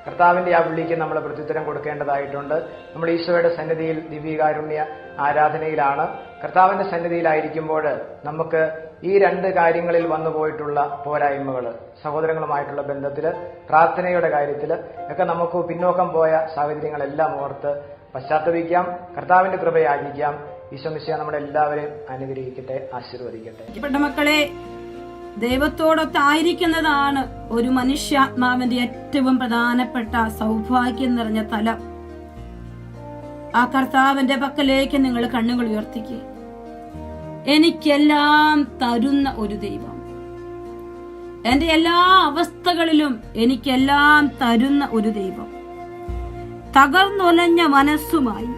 കർത്താവിന്റെ ആ വിളിക്ക് നമ്മൾ പ്രത്യുത്തരം കൊടുക്കേണ്ടതായിട്ടുണ്ട്. നമ്മൾ ഈശോയുടെ സന്നിധിയിൽ ദിവ്യകാരുണ്യ ആരാധനയിലാണ്. കർത്താവിന്റെ സന്നിധിയിലായിരിക്കുമ്പോൾ നമുക്ക് ഈ 2 കാര്യങ്ങളിൽ വന്നുപോയിട്ടുള്ള പോരായ്മകൾ, സഹോദരങ്ങളുമായിട്ടുള്ള ബന്ധത്തില്, പ്രാർത്ഥനയുടെ കാര്യത്തില് ഒക്കെ നമുക്ക് പിന്നോക്കം പോയ സാഹചര്യങ്ങളെല്ലാം ഓർത്ത് പശ്ചാത്തപിക്കാം, കർത്താവിന്റെ കൃപയാചിക്കാം. ഈശോ മിശിഹാ നമ്മളെ എല്ലാവരെയും അനുഗ്രഹിക്കട്ടെ, ആശീർവദിക്കട്ടെ. മക്കളെ, ദൈവത്തോടൊത്തായിരിക്കുന്നതാണ് ഒരു മനുഷ്യാത്മാവിന്റെ ഏറ്റവും പ്രധാനപ്പെട്ട സൗഭാഗ്യം നിറഞ്ഞ തലം. ആ കർത്താവിന്റെ പക്കലേക്ക് നിങ്ങൾ കണ്ണുകൾ ഉയർത്തിക്കുക. എനിക്കെല്ലാം തരുന്ന ഒരു ദൈവം, എന്റെ എല്ലാ അവസ്ഥകളിലും എനിക്കെല്ലാം തരുന്ന ഒരു ദൈവം, തകർന്നൊലഞ്ഞ മനസ്സുമായി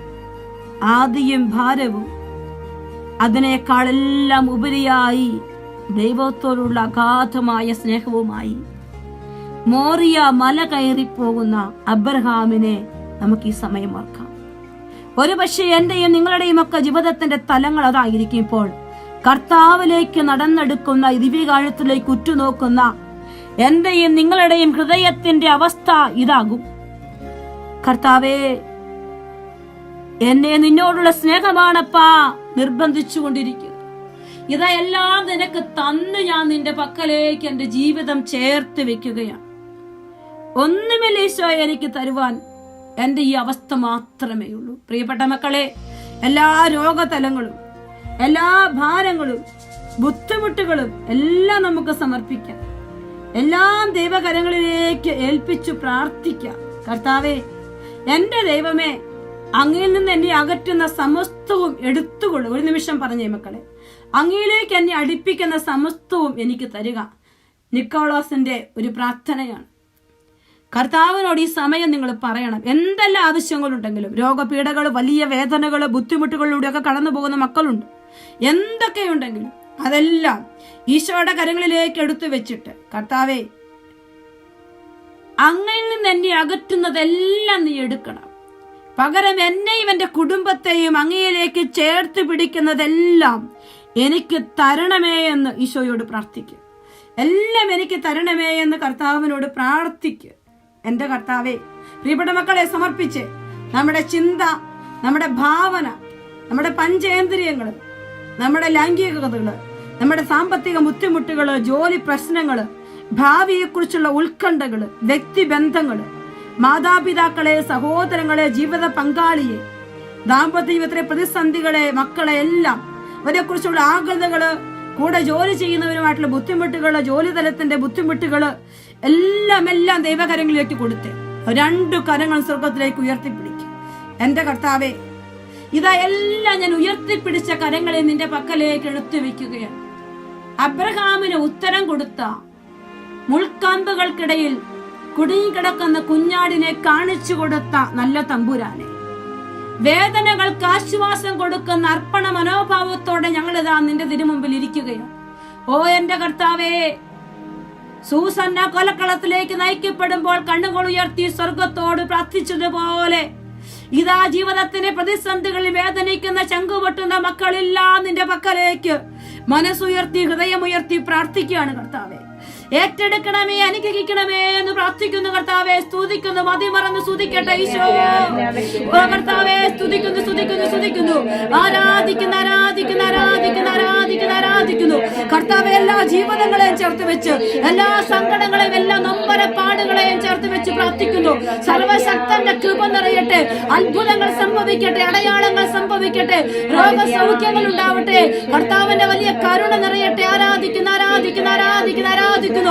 ആദിയും ഭാരവും അതിനേക്കാളെല്ലാം ഉപരിയായി ദൈവത്തോടുള്ള അഗാധമായ സ്നേഹവുമായി മോറിയ മല കയറിപ്പോകുന്ന അബ്രഹാമിനെ നമുക്ക് ഈ സമയം ഓർക്കാം. ഒരുപക്ഷെ എന്റെയും നിങ്ങളുടെയും ഒക്കെ ജീവിതത്തിന്റെ തലങ്ങൾ അതായിരിക്കും. ഇപ്പോൾ കർത്താവിലേക്ക് നടന്നെടുക്കുന്ന ദിവ്യകാഴ്ചയിലേക്ക് ഉറ്റുനോക്കുന്ന എന്റെയും നിങ്ങളുടെയും ഹൃദയത്തിന്റെ അവസ്ഥ ഇതാകും. കർത്താവേ, എന്നെ നിന്നോടുള്ള സ്നേഹമാണപ്പാ നിർബന്ധിച്ചുകൊണ്ടിരിക്കുന്നു. ഇതെല്ലാം നിനക്ക് തന്ന് ഞാൻ നിന്റെ പക്കലേക്ക് എന്റെ ജീവിതം ചേർത്ത് വെക്കുകയാണ്. ഒന്നുമില്ല ഈശോയെ എനിക്ക് തരുവാൻ, എന്റെ ഈ അവസ്ഥ മാത്രമേ ഉള്ളൂ. പ്രിയപ്പെട്ട മക്കളെ, എല്ലാ രോഗതലങ്ങളും എല്ലാ ഭാരങ്ങളും ബുദ്ധിമുട്ടുകളും എല്ലാം നമുക്ക് സമർപ്പിക്കാം. എല്ലാം ദൈവകരങ്ങളിലേക്ക് ഏൽപ്പിച്ചു പ്രാർത്ഥിക്കാം. കർത്താവേ, എന്റെ ദൈവമേ, അങ്ങയിൽ നിന്ന് എന്നെ അകറ്റുന്ന സമസ്തവും എടുത്തുകൊള്ളു. ഒരു നിമിഷം പറഞ്ഞേ മക്കളെ, അങ്ങയിലേക്ക് എന്നെ അടുപ്പിക്കുന്ന സമസ്തവും എനിക്ക് തരിക. നിക്കോളോസിന്റെ ഒരു പ്രാർത്ഥനയാണ്. കർത്താവിനോട് ഈ സമയം നിങ്ങൾ പറയണം. എന്തെല്ലാം ആവശ്യങ്ങളുണ്ടെങ്കിലും, രോഗപീഠകൾ, വലിയ വേദനകൾ, ബുദ്ധിമുട്ടുകളിലൂടെയൊക്കെ കടന്നു പോകുന്ന മക്കളുണ്ട്. എന്തൊക്കെയുണ്ടെങ്കിലും അതെല്ലാം ഈശോയുടെ കരങ്ങളിലേക്ക് എടുത്തു വെച്ചിട്ട്, കർത്താവേ, അങ്ങയിൽ നിന്ന് എന്നെ അകറ്റുന്നതെല്ലാം നീ എടുക്കണം. പകരം എന്നെയും എന്റെ കുടുംബത്തെയും അങ്ങയിലേക്ക് ചേർത്ത് പിടിക്കുന്നതെല്ലാം എനിക്ക് തരണമേ എന്ന് ഈശോയോട് പ്രാർത്ഥിക്കുക. എല്ലാം എനിക്ക് തരണമേ എന്ന് കർത്താവിനോട് പ്രാർത്ഥിക്കുക. എന്റെ കർത്താവേ, പ്രിയപ്പെട്ട മക്കളെ സമർപ്പിച്ച് നമ്മുടെ ചിന്ത, നമ്മുടെ ഭാവന, നമ്മുടെ പഞ്ചേന്ദ്രിയങ്ങള്, നമ്മുടെ ലൈംഗികതകള്, നമ്മുടെ സാമ്പത്തിക ബുദ്ധിമുട്ടുകള്, ജോലി പ്രശ്നങ്ങള്, ഭാവിയെക്കുറിച്ചുള്ള ഉത്കണ്ഠകള്, വ്യക്തിബന്ധങ്ങള്, മാതാപിതാക്കളെ, സഹോദരങ്ങളെ, ജീവിത പങ്കാളിയെ, ദാമ്പത്യ ജീവിതത്തിലെ പ്രതിസന്ധികളെ, മക്കളെ എല്ലാം, അവരെക്കുറിച്ചുള്ള ആകുലതകള്, കൂടെ ജോലി ചെയ്യുന്നവരുമായിട്ടുള്ള ബുദ്ധിമുട്ടുകള്, ജോലി തലത്തിന്റെ ബുദ്ധിമുട്ടുകള് എല്ലാം ദൈവകരങ്ങളിലേക്ക് കൊടുത്ത് 2 കരങ്ങൾ സ്വർഗത്തിലേക്ക് ഉയർത്തിപ്പിടിക്കും. എന്റെ കർത്താവേ, ഇതാ എല്ലാം ഞാൻ ഉയർത്തിപ്പിടിച്ച കരങ്ങളെ നിന്റെ പക്കലേക്ക് എടുത്തു വെക്കുകയാണ്. അബ്രഹാമിന് ഉത്തരം കൊടുത്ത, മുൾക്കാമ്പുകൾക്കിടയിൽ കുടുങ്ങിക്കിടക്കുന്ന കുഞ്ഞാടിനെ കാണിച്ചു കൊടുത്ത നല്ല തമ്പുരാനെ, വേദനകൾക്ക് ആശ്വാസം കൊടുക്കുന്ന അർപ്പണ മനോഭാവത്തോടെ ഞങ്ങളിതാ നിന്റെ തിരുമുമ്പിൽ ഇരിക്കുകയാണ്. ഓ എന്റെ കർത്താവേ, സൂസന്ന കൊലക്കളത്തിലേക്ക് നയിക്കപ്പെടുമ്പോൾ കണ്ണുകൾ ഉയർത്തി സ്വർഗത്തോട് പ്രാർത്ഥിച്ചതുപോലെ ഇതാ ജീവിതത്തിന്റെ പ്രതിസന്ധികളിൽ വേദനിക്കുന്ന ചങ്കുപൊട്ടുന്ന മക്കളെല്ലാം നിന്റെ പക്കലേക്ക് മനസ്സുയർത്തി ഹൃദയമുയർത്തി പ്രാർത്ഥിക്കുകയാണ്. കർത്താവേ, ഏറ്റെടുക്കണമേ, അനുഗ്രഹിക്കണമേ എന്ന് പ്രാർത്ഥിക്കുന്നു. കർത്താവെ, സ്തുതിക്കുന്നു, മതിമറന്ന് സ്തുതിക്കട്ടെ ഈശോ. ഓ കർത്താവെ, സ്തുതിക്കുന്നു, സ്തുതിക്കുന്നു, സ്തുതിക്കുന്നു, ആരാധിക്കുന്നു, ആരാധിക്കുന്നു, ആരാധിക്കുന്നു, ആരാധിക്കുന്നു, ആരാധിക്കുന്നു. കർത്താവെ, എല്ലാ ജീവിതങ്ങളെയും ചേർത്ത് വെച്ച്, എല്ലാ സങ്കടങ്ങളെയും, എല്ലാ നൊമ്പരപ്പാടുകളെയും ചേർത്ത് വെച്ച് പ്രാർത്ഥിക്കുന്നു. സർവശക്തന്റെ കൃപ നിറയട്ടെ, അത്ഭുതങ്ങൾ സംഭവിക്കട്ടെ, അടയാളങ്ങൾ സംഭവിക്കട്ടെ, രോഗസൗഖ്യങ്ങൾ ഉണ്ടാവട്ടെ, കർത്താവിന്റെ വലിയ കരുണ നിറയട്ടെ. ആരാധിക്കുന്നു, ആരാധിക്കുന്നു, ആരാധിക്കുന്നു, ആരാധിക്കുന്നു.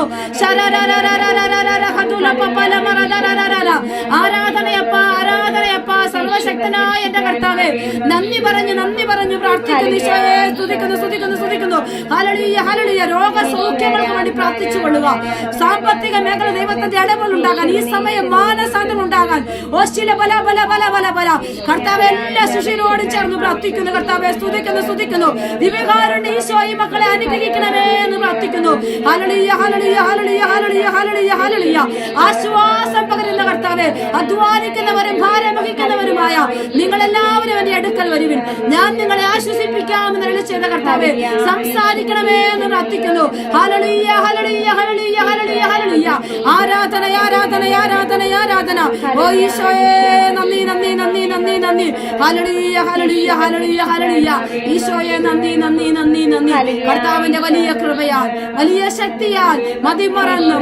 ആരാധനയപ്പ, ആരാധനയപ്പ, സർവശക്തനായ എന്റെ കർത്താവേ, നന്ദി പറഞ്ഞു പ്രാർത്ഥിക്കുന്നു. ഈശോയെ സ്തുതിക്കുന്നു, സ്തുതിക്കുന്നു, സ്തുതിക്കുന്നു. Hallelujah, hallelujah. രോഗസൗഖ്യങ്ങൾക്ക് വേണ്ടി പ്രാർത്ഥിച്ചു കൊള്ളുക. സാമ്പത്തിക മേഖല ദൈവത്തിന്റെ ഇടപെടൽ ഉണ്ടാകാൻ, ഈ സമയം മാനസാന്തരം ഉണ്ടാകാൻ, കർത്താവെ, എല്ലാ ശിശുവിനോടും ചേർന്ന് പ്രാർത്ഥിക്കുന്നു. കർത്താവെ, സ്തുതിക്കുന്നു, സ്തുതിക്കുന്നു. ദിവ്യകാരുണ്യ ഈശോ ഈ മക്കളെ അനുഗ്രഹിക്കണമേ എന്ന് പ്രാർത്ഥിക്കുന്നു. Hallelujah, hallelujah, hallelujah, hallelujah, hallelujah, hallelujah. ആശ്വാസം പകരുന്ന കർത്താവേ, അധ്വാനിക്കുന്നവരും ഭാരം വഹിക്കുന്നവരുമായ നിങ്ങളെല്ലാവരും എന്റെ അടുക്കൽ വരുവിൻ, ഞാൻ നിങ്ങളെ ആശ്വസിപ്പിക്കാമെന്ന് വിളിച്ചെന്ന കർത്താവേ, സംസാരിക്കണമേ എന്ന് പ്രാർത്ഥിക്കുന്നു. Hallelujah, hallelujah, hallelujah, hallelujah, hallelujah. ആരാധന, ആരാധന, ആരാധന, ആരാധന. ഓ ഈശോയെ, നന്ദി, നന്ദി, നന്ദി, നന്ദി, നന്ദി. Hallelujah, hallelujah, hallelujah, hallelujah. ഈശോയെ നന്ദി, നന്ദി, നന്ദി, നന്ദി. കർത്താവിന്റെ വലിയ കൃപയാൽ, വലിയ ശക്തിയാൽ മതിമറന്ന്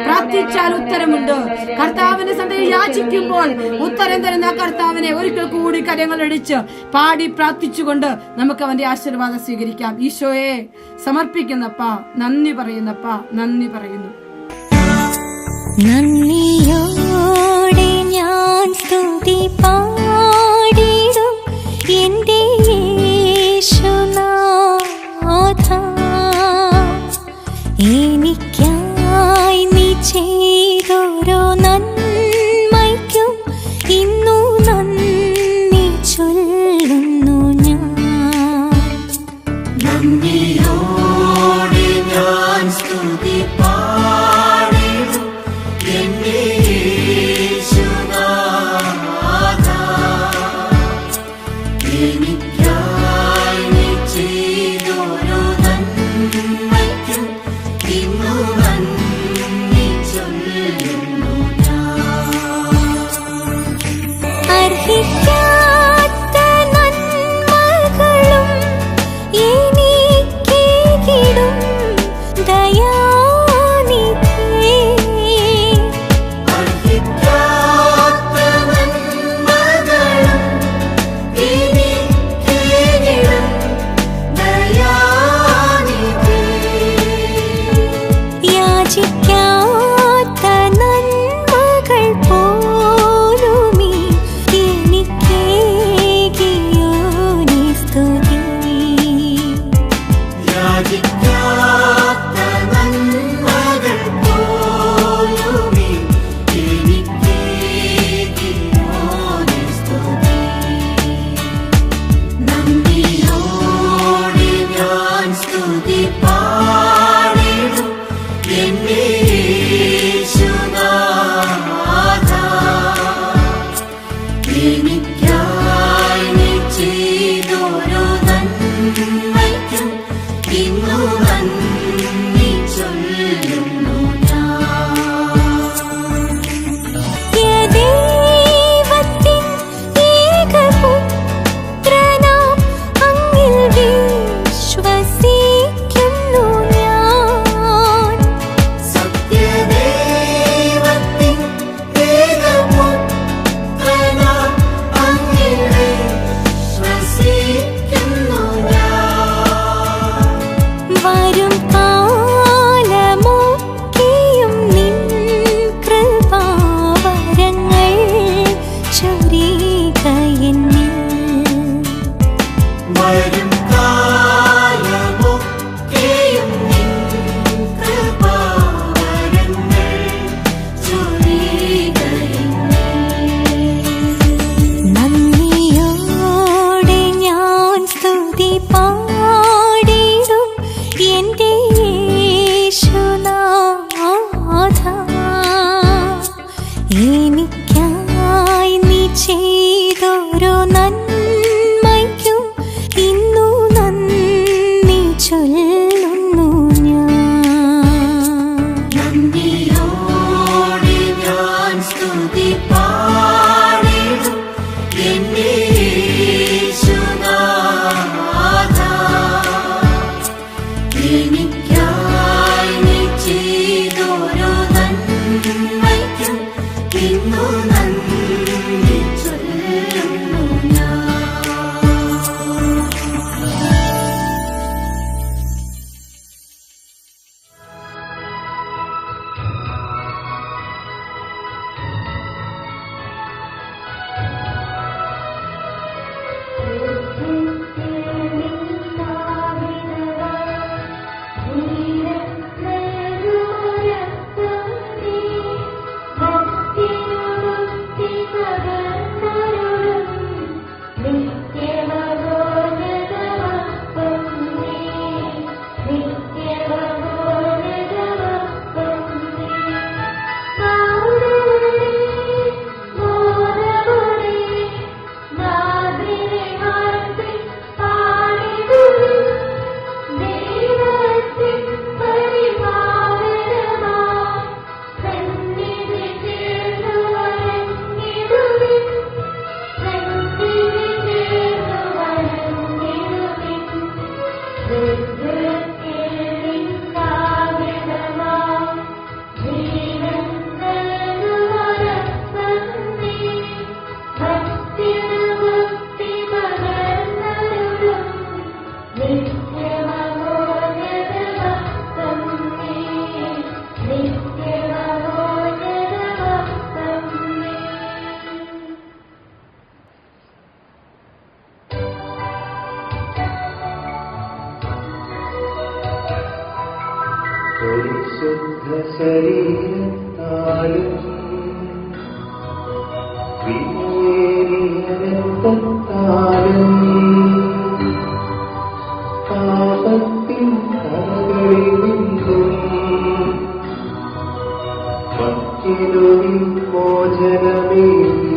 പ്രാർത്ഥിച്ചാൽ ഉത്തരമുണ്ട്. കർത്താവിന്റെ സന്നിധിയിൽ യാചിക്കുമ്പോൾ ഉത്തരം തരുന്ന കർത്താവിനെ ഒരിക്കൽ കൂടി കരങ്ങളടിച്ച് പാടി പ്രാർത്ഥിച്ചുകൊണ്ട് നമുക്ക് അവന്റെ ആശീർവാദം സ്വീകരിക്കാം. ഈശോയെ സമർപ്പിക്കുന്നപ്പ, നന്ദി പറയുന്നപ്പ, നന്ദി പറയുന്നു. നന്ദിയോടെ ഞാൻ സ്തുതി പാടിടും എന്റെ യേശുനാഥ, എനിക്കായി നീ ചെയ്തൊരു നന്മയ്ക്കും ഇന്നു നന്ദി ചൊല്ലുന്നു ഞാൻ. നന്മയ്ക്കും ഇന്നു നന്ദി ചൊല്ലുന്നു ഞാൻ. പരിശുദ്ധ ശരീരത്താലും വിലയേറിയ രക്തത്താലും പാപത്തിൻ കരകളിൽ നിന്നും മറ്റൊരു മോചനമേകി.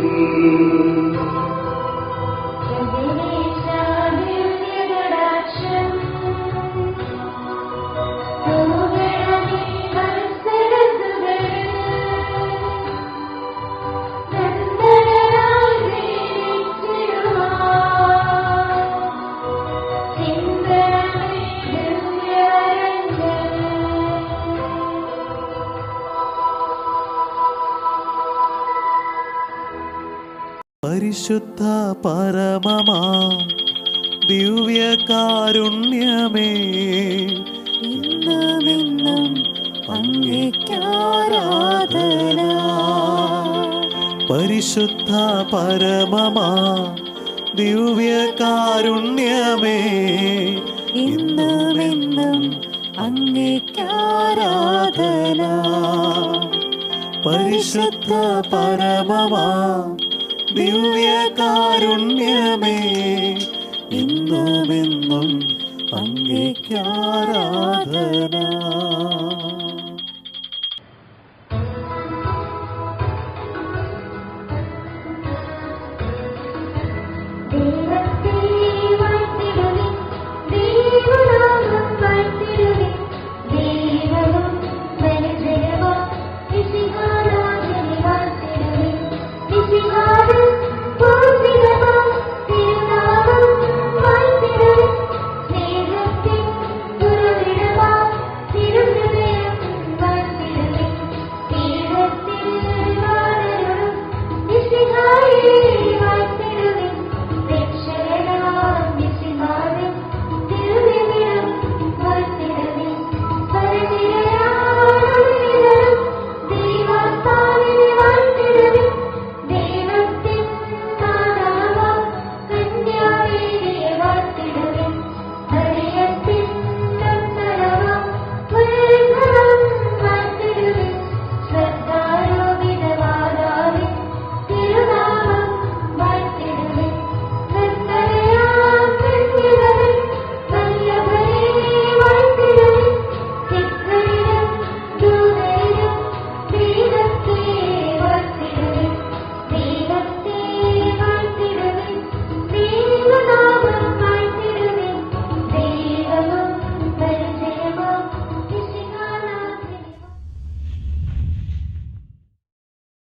പരിശുദ്ധ പരമമാ ദിവ്യകാരുണ്യമേ, ഇന്നുമെന്നും അങ്ങേക്കാരാധന. പരിശുദ്ധ പരമമാ ദിവ്യകാരുണ്യമേ, ഇന്നുമെന്നും അങ്ങേക്കാരാധന. പരിശുദ്ധ പരമമാ ദിവ്യകാരുണ്യമേ, ഇന്നുമെന്നും അങ്ങേക്കാരാധന.